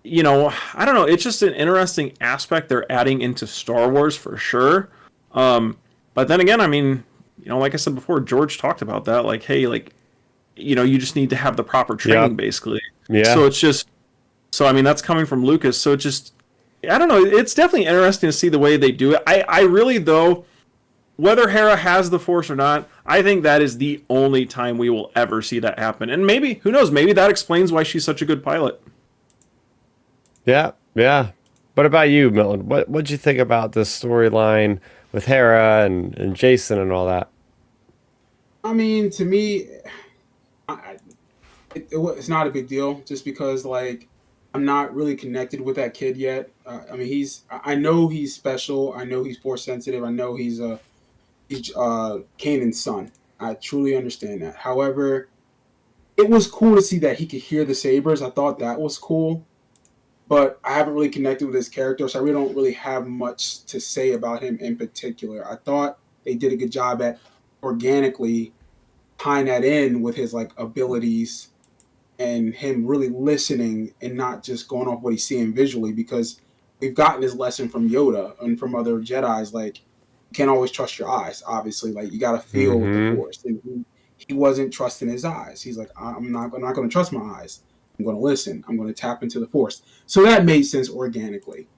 I don't know. It's just an interesting aspect they're adding into Star Wars for sure. But then again, I mean, like I said before, George talked about that. Like, hey, like, you just need to have the proper training, basically. Yeah. So it's just, I mean, that's coming from Lucas. So it just, I don't know. It's definitely interesting to see the way they do it. I really, though, whether Hera has the Force or not, I think that is the only time we will ever see that happen. And maybe, who knows, maybe that explains why she's such a good pilot. Yeah, yeah. What about you, Milton? What'd you think about this storyline with Hera and Jacen and all that? I mean, to me, it's not a big deal just because like I'm not really connected with that kid yet. I mean, I know he's special. I know he's force sensitive. I know he's Kanan's son. I truly understand that. However, it was cool to see that he could hear the sabers. I thought that was cool, but I haven't really connected with his character, so I really don't really have much to say about him in particular. I thought they did a good job at organically tying that in with his like abilities and him really listening and not just going off what he's seeing visually, because we've gotten his lesson from Yoda and from other Jedis. Like, you can't always trust your eyes, obviously. Like, you got to feel with the Force. And he wasn't trusting his eyes. He's like, I'm not going to trust my eyes. I'm going to listen. I'm going to tap into the Force. So that made sense organically.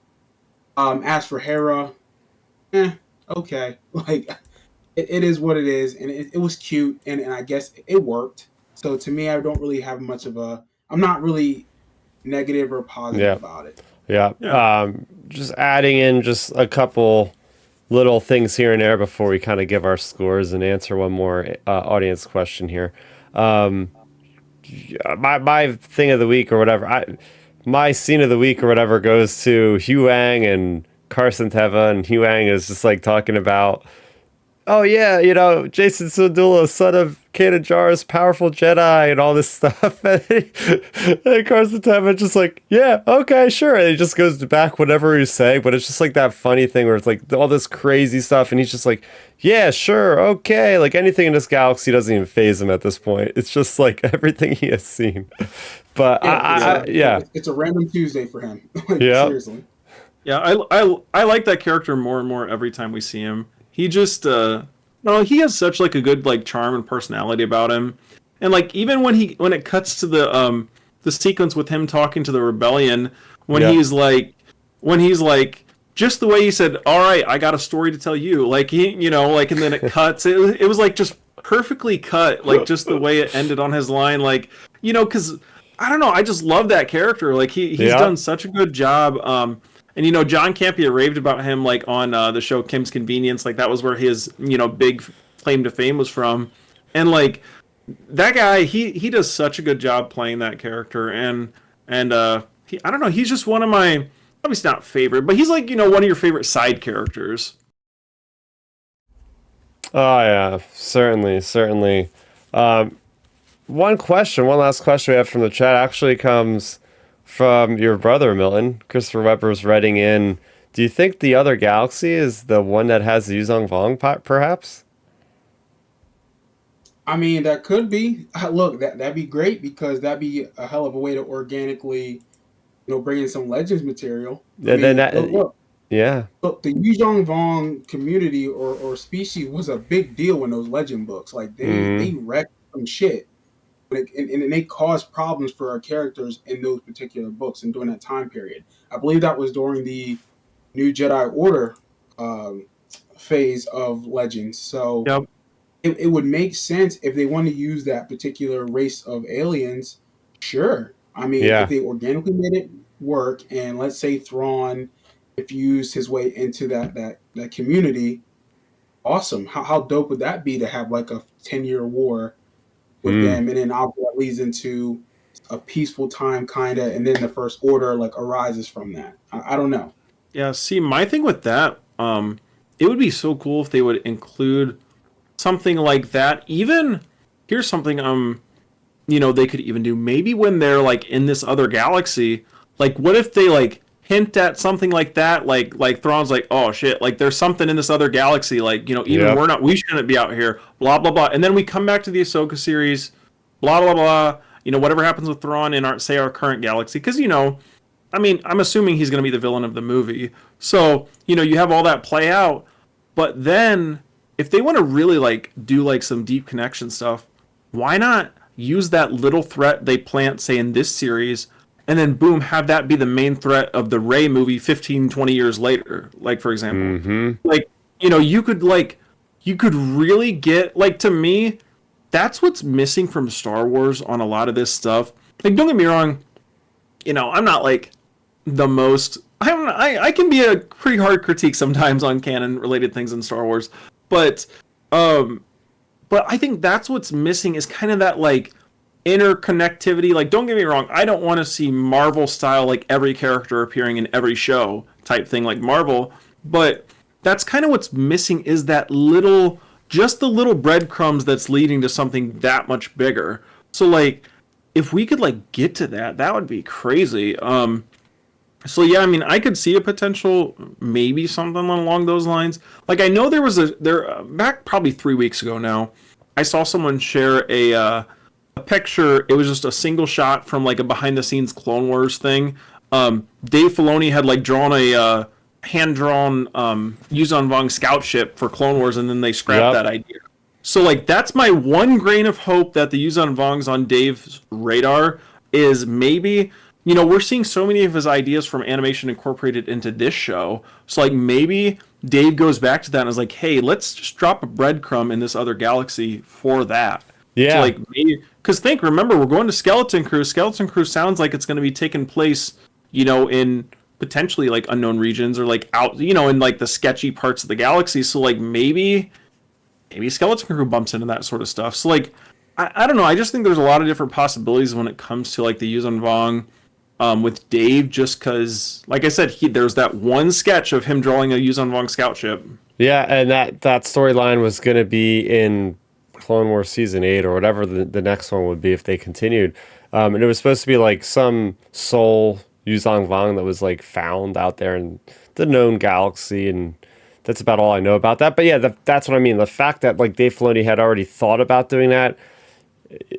As for Hera, okay. Like, it is what it is. And it was cute. And I guess it worked. So to me, I don't really have much of I'm not really negative or positive about it. Yeah. Just adding in just a couple little things here and there before we kind of give our scores and answer one more audience question here. My thing of the week or whatever, my scene of the week or whatever goes to Huang and Carson Teva, and Huang is just like talking about, oh yeah, Jacen Syndulla, son of Kanan Jarrus, powerful Jedi, and all this stuff. And Carson Teva just like, yeah, okay, sure. And he just goes back whatever he's saying, but it's just like that funny thing where it's like all this crazy stuff, and he's just like, yeah, sure, okay. Like anything in this galaxy doesn't even faze him at this point. It's just like everything he has seen. But it's a random Tuesday for him. Like, yeah, seriously. Yeah, I like that character more and more every time we see him. He just no, he has such like a good like charm and personality about him. And like even when it cuts to the sequence with him talking to the rebellion, when he's like just the way he said, all right, I got a story to tell you, like he like, and then it cuts, it was like just perfectly cut, like just the way it ended on his line, like because I don't know, I just love that character, like he's done such a good job. And John Campea raved about him like on the show Kim's Convenience, like that was where his big claim to fame was from. And like that guy, he does such a good job playing that character, and I don't know, he's just one of my, obviously not favorite, but he's like one of your favorite side characters. Oh yeah, certainly. One last question we have from the chat actually comes from your brother, Milton. Christopher Weber's writing in, do you think the other galaxy is the one that has the Yuzong Vong, perhaps? I mean, that could be. Look, that'd be great, because that'd be a hell of a way to organically, bring in some Legends material. Yeah, Look, yeah. Look, the Yuzong Vong community or species was a big deal in those Legend books. Like, they wrecked some shit. And they caused problems for our characters in those particular books and during that time period. I believe that was during the New Jedi Order phase of Legends. So it would make sense if they want to use that particular race of aliens. Sure, I mean, if Yeah. they organically made it work, and let's say Thrawn diffused his way into that community, awesome. How dope would that be to have like a 10-year war with Mm. them, and then obviously that leads into a peaceful time, kind of, and then the First Order like arises from that. I don't know. Yeah, see, my thing with that, it would be so cool if they would include something like that. Even here's something they could even do. Maybe when they're like in this other galaxy, like what if they like hint at something like that, like Thrawn's like, oh shit, like there's something in this other galaxy, like, even Yep. we shouldn't be out here, blah blah blah. And then we come back to the Ahsoka series, blah blah blah. Whatever happens with Thrawn in our current galaxy, because I mean, I'm assuming he's going to be the villain of the movie. So, you have all that play out. But then, if they want to really, like, do, like, some deep connection stuff, why not use that little threat they plant, say, in this series, and then, boom, have that be the main threat of the Rey movie 15, 20 years later, like, for example. Mm-hmm. Like, you could really get, like, to me, that's what's missing from Star Wars on a lot of this stuff. Like, don't get me wrong, I'm not, like, the most I can be a pretty hard critique sometimes on canon related things in Star Wars, but I think that's what's missing is kind of that like interconnectivity. Like, don't get me wrong, I don't want to see Marvel style like every character appearing in every show type thing like Marvel, but that's kind of what's missing is that just the little breadcrumbs that's leading to something that much bigger. So like if we could like get to that would be crazy. So yeah, I mean, I could see a potential, maybe something along those lines. Like I know back probably 3 weeks ago now, I saw someone share a picture. It was just a single shot from like a behind the scenes Clone Wars thing. Dave Filoni had like drawn a hand drawn Yuzon Vong scout ship for Clone Wars, and then they scrapped that idea. So like that's my one grain of hope that the Yuzon Vong's on Dave's radar is maybe. We're seeing so many of his ideas from animation incorporated into this show. So, like, maybe Dave goes back to that and is like, hey, let's just drop a breadcrumb in this other galaxy for that. Yeah. So, like, maybe... Because remember, we're going to Skeleton Crew. Skeleton Crew sounds like it's going to be taking place, in potentially, like, unknown regions or, like, out, in, like, the sketchy parts of the galaxy. So, like, maybe Skeleton Crew bumps into that sort of stuff. So, like, I don't know. I just think there's a lot of different possibilities when it comes to, like, the Yuzon Vong. With Dave, just because, like I said, there's that one sketch of him drawing a Yuzon Vong scout ship. Yeah, and that storyline was going to be in Clone Wars Season 8 or whatever the next one would be if they continued. And it was supposed to be like some soul Yuzon Vong that was like found out there in the known galaxy, and that's about all I know about that. But yeah, that's what I mean. The fact that like Dave Filoni had already thought about doing that,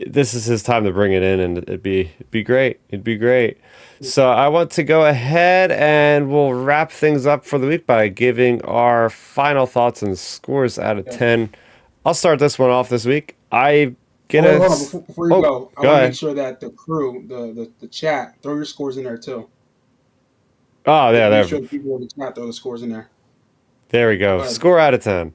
this is his time to bring it in, and it'd be great. It'd be great. So I want to go ahead and we'll wrap things up for the week by giving our final thoughts and scores out of 10. I'll start this one off this week. I get Hold on, before you go, I want to ahead. make sure that the crew, the chat, throw your scores in there too. Oh, yeah, Make sure the people in the chat throw the scores in there. There we go. Score out of 10.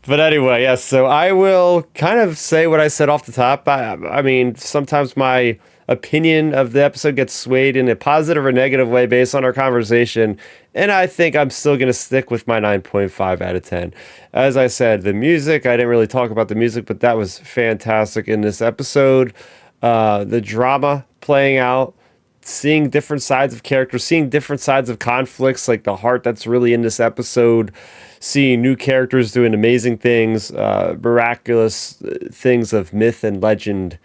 But anyway, yes, so I will kind of say what I said off the top. I mean, sometimes my opinion of the episode gets swayed in a positive or negative way based on our conversation, and I think I'm still going to stick with my 9.5 out of 10. As I said, the music, I didn't really talk about the music, but that was fantastic in this episode. The drama playing out, seeing different sides of characters, seeing different sides of conflicts, like the heart that's really in this episode, seeing new characters doing amazing things, miraculous things of myth and legend,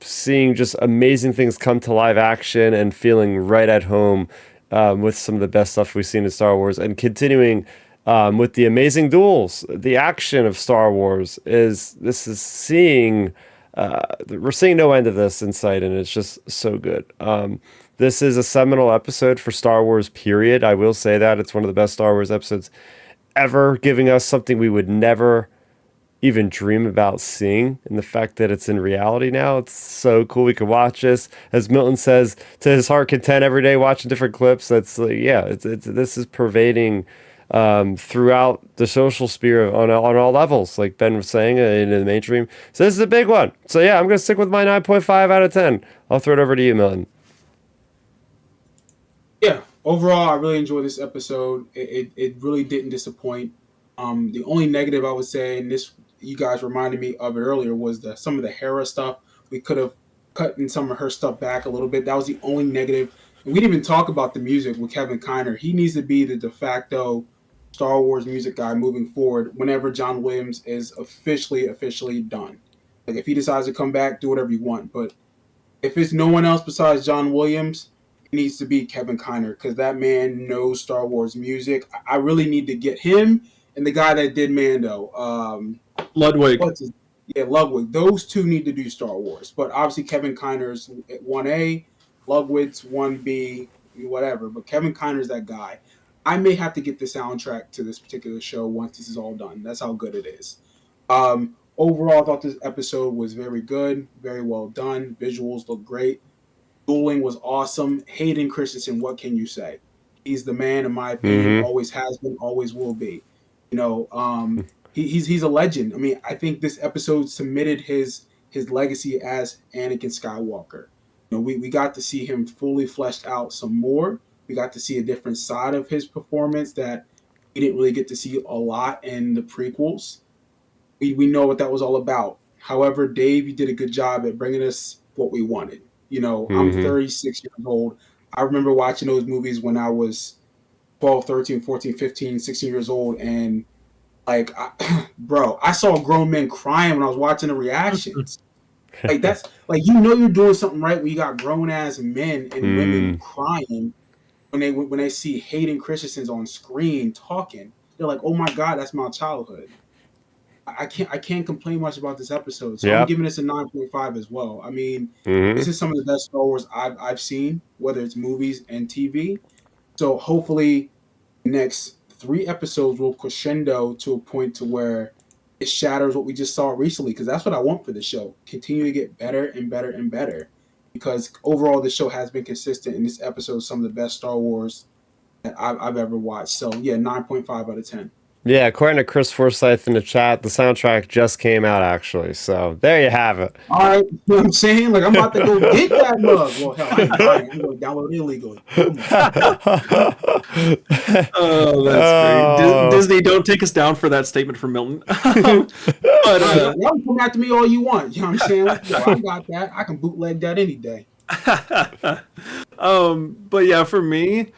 seeing just amazing things come to live action and feeling right at home with some of the best stuff we've seen in Star Wars, and continuing with the amazing duels. The action of Star Wars we're seeing no end of this in sight, and it's just so good. This is a seminal episode for Star Wars, period. I will say that. It's one of the best Star Wars episodes ever, giving us something we would never even dream about seeing, and the fact that it's in reality now, it's so cool. We could watch this, as Milton says, to his heart content every day, watching different clips. That's like, yeah, it's this is pervading throughout the social sphere on all levels, like Ben was saying, in the mainstream. So this is a big one. So yeah, I'm gonna stick with my 9.5 out of 10. I'll throw it over to you, Milton. Yeah, overall, I really enjoyed this episode. It really didn't disappoint. The only negative I would say, and this you guys reminded me of it earlier, was some of the Hera stuff. We could have cut in some of her stuff back a little bit. That was the only negative. And we didn't even talk about the music with Kevin Kiner. He needs to be the de facto Star Wars music guy moving forward whenever John Williams is officially done. Like if he decides to come back, do whatever you want. But if it's no one else besides John Williams, it needs to be Kevin Kiner because that man knows Star Wars music. I really need to get him and the guy that did Mando. Ludwig. Ludwig. Those two need to do Star Wars. But obviously Kevin Kiner's 1A, Ludwig's 1B, whatever. But Kevin Kiner's that guy. I may have to get the soundtrack to this particular show once this is all done. That's how good it is. Overall, I thought this episode was very good, very well done. Visuals look great. Dueling was awesome. Hayden Christensen, what can you say? He's the man, in my opinion. Always has been, always will be. He's a legend. I mean, I think this episode cemented his legacy as Anakin Skywalker. We got to see him fully fleshed out some more. We got to see a different side of his performance that we didn't really get to see a lot in the prequels. We know what that was all about. However, Dave, you did a good job at bringing us what we wanted. I'm 36 years old. I remember watching those movies when I was 12, 13, 14, 15, 16 years old. And, I saw grown men crying when I was watching the reactions. That's you're doing something right when you got grown-ass men and women crying when they see Hayden Christensen's on screen talking. They're like, oh, my God, that's my childhood. I can't complain much about this episode, so I'm giving this a 9.5 as well. I mean, this is some of the best Star Wars I've seen, whether it's movies and TV. So hopefully, the next 3 episodes will crescendo to a point to where it shatters what we just saw recently. Because that's what I want for the show: continue to get better and better and better. Because overall, the show has been consistent, and this episode is some of the best Star Wars that I've ever watched. So yeah, 9.5 out of 10. Yeah, according to Chris Forsyth in the chat, the soundtrack just came out, actually. So there you have it. All right, you know what I'm saying? I'm about to go get that mug. Well, hell, I'm going to download it illegally. Oh, that's great. Disney, don't take us down for that statement from Milton. But y'all can come after me all you want. You know what I'm saying? I got that. I can bootleg that any day. But yeah, for me,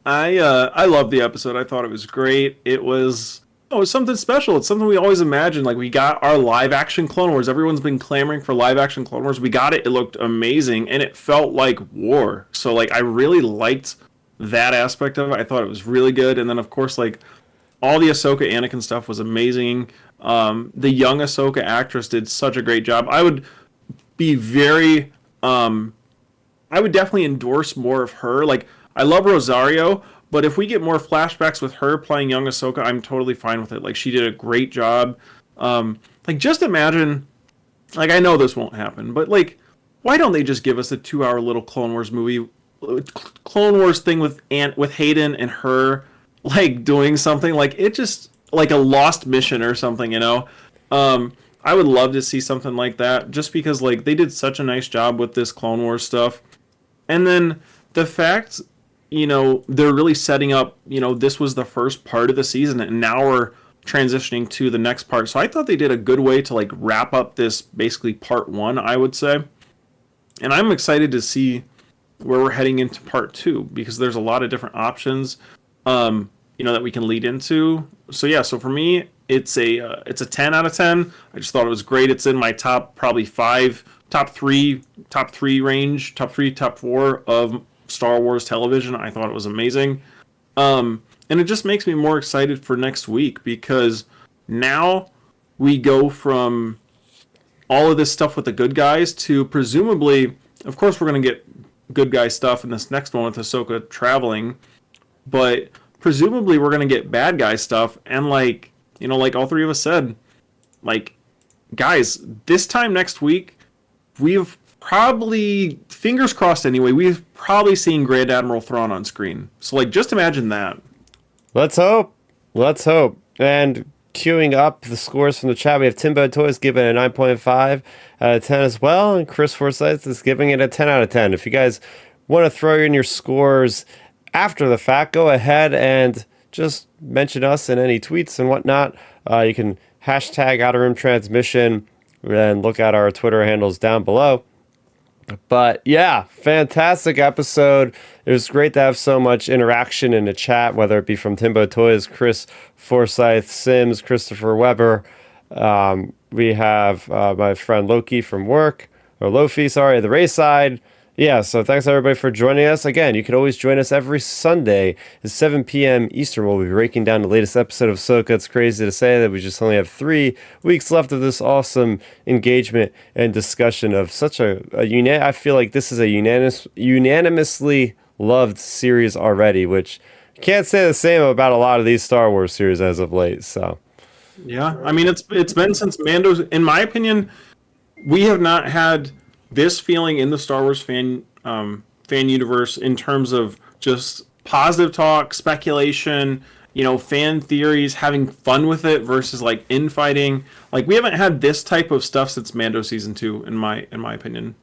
I loved the episode. I thought it was great. It was something special. It's something we always imagined. We got our live action Clone Wars. Everyone's been clamoring for live action Clone Wars. We got it. It looked amazing, and it felt like war. So I really liked that aspect of it. I thought it was really good. And then of course all the Ahsoka Anakin stuff was amazing. The young Ahsoka actress did such a great job. I would be very I would definitely endorse more of her. I love Rosario, but if we get more flashbacks with her playing young Ahsoka, I'm totally fine with it. She did a great job. Just imagine, I know this won't happen, but why don't they just give us a 2-hour little Clone Wars movie, Clone Wars thing with Hayden and her, doing something it just a lost mission or something, I would love to see something like that, just because they did such a nice job with this Clone Wars stuff. And then the fact, they're really setting up, this was the first part of the season, and now we're transitioning to the next part. So I thought they did a good way to wrap up this basically part 1, I would say. And I'm excited to see where we're heading into part 2, because there's a lot of different options, that we can lead into. So yeah, so for me, it's a 10 out of 10. I just thought it was great. It's in my top 3 range, top 3, top 4 of Star Wars television. I thought it was amazing. And it just makes me more excited for next week, because now we go from all of this stuff with the good guys to presumably, of course, we're going to get good guy stuff in this next one with Ahsoka traveling, but presumably we're going to get bad guy stuff. And all 3 of us said, guys, this time next week, we've probably, fingers crossed anyway, we've probably seen Grand Admiral Thrawn on screen. So just imagine that. Let's hope. Let's hope. And queuing up the scores from the chat, we have Timbo Toys giving it a 9.5 out of 10 as well, and Chris Forsyth is giving it a 10 out of 10. If you guys want to throw in your scores after the fact, go ahead and just mention us in any tweets and whatnot. You can hashtag outerrimtransmission and look at our Twitter handles down below. But yeah, fantastic episode. It was great to have so much interaction in the chat, whether it be from Timbo Toys, Chris Forsyth, Sims, Christopher Weber. We have my friend Loki from work, or Lofi, sorry, the race side. Yeah, so thanks everybody for joining us. Again, you can always join us every Sunday at 7 p.m. Eastern. We'll be breaking down the latest episode of Ahsoka. It's crazy to say that we just only have 3 weeks left of this awesome engagement and discussion of such I feel like this is a unanimously loved series already, which can't say the same about a lot of these Star Wars series as of late. So yeah, I mean it's been since Mando's. In my opinion, we have not had this feeling in the Star Wars fan universe in terms of just positive talk, speculation, fan theories, having fun with it versus like infighting. Like we haven't had this type of stuff since Mando season 2, in my opinion.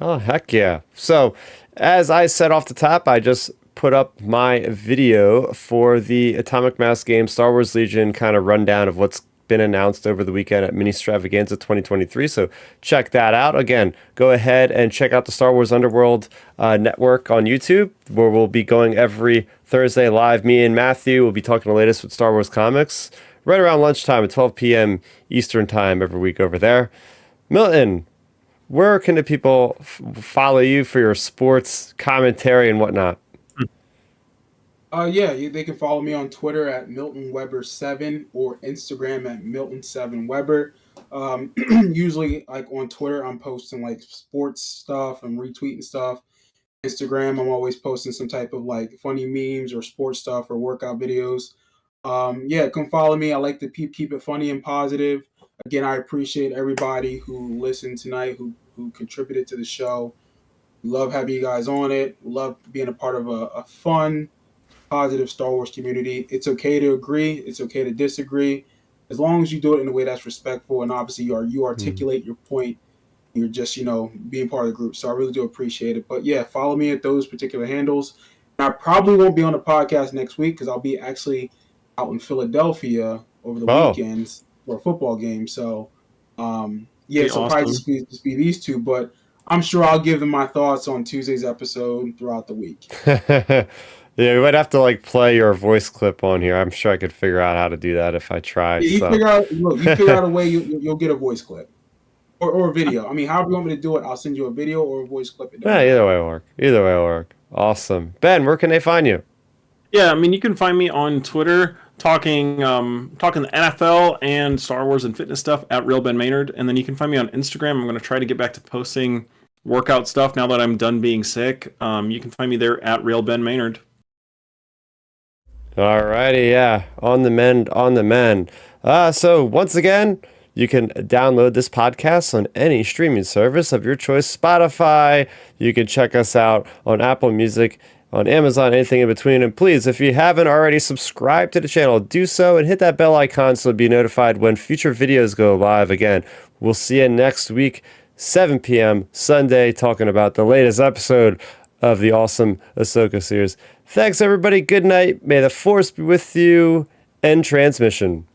Oh heck yeah! So as I said off the top, I just put up my video for the Atomic Mass game Star Wars Legion kind of rundown of what's been announced over the weekend at Mini Stravaganza 2023. So check that out. Again, go ahead and check out the Star Wars Underworld network on YouTube, where we'll be going every Thursday live. Me and Matthew will be talking the latest with Star Wars comics right around lunchtime at 12 p.m. Eastern time every week over there. Milton, where can the people follow you for your sports commentary and whatnot? They can follow me on Twitter at MiltonWeber7 or Instagram at Milton7Weber. Usually, like on Twitter, I'm posting like sports stuff and retweeting stuff. Instagram, I'm always posting some type of like funny memes or sports stuff or workout videos. Come follow me. I like to keep it funny and positive. Again, I appreciate everybody who listened tonight, who contributed to the show. We love having you guys on it. We love being a part of a fun, positive Star Wars community. It's okay to agree. It's okay to disagree. As long as you do it in a way that's respectful and obviously you articulate your point. You're just, being part of the group. So I really do appreciate it. But yeah, follow me at those particular handles. And I probably won't be on the podcast next week because I'll be actually out in Philadelphia over the weekends for a football game. So, Awesome. Probably just be these two. But I'm sure I'll give them my thoughts on Tuesday's episode throughout the week. Yeah, we might have to like play your voice clip on here. I'm sure I could figure out how to do that if I tried. Yeah, you figure out a way, you'll get a voice clip or a video. I mean, however you want me to do it, I'll send you a video or a voice clip. Yeah, either way will work. Awesome. Ben, where can they find you? Yeah, I mean, you can find me on Twitter talking the NFL and Star Wars and fitness stuff at Real Ben Maynard, and then you can find me on Instagram. I'm going to try to get back to posting workout stuff now that I'm done being sick. You can find me there at Real Ben Maynard. Alrighty, yeah, on the mend. So once again, you can download this podcast on any streaming service of your choice. Spotify, you can check us out on Apple Music, on Amazon, anything in between. And please, if you haven't already subscribed to the channel, do so and hit that bell icon so you'll be notified when future videos go live. Again, we'll see you next week, 7 p.m. Sunday, talking about the latest episode of the awesome Ahsoka series. Thanks, everybody. Good night. May the Force be with you. End transmission.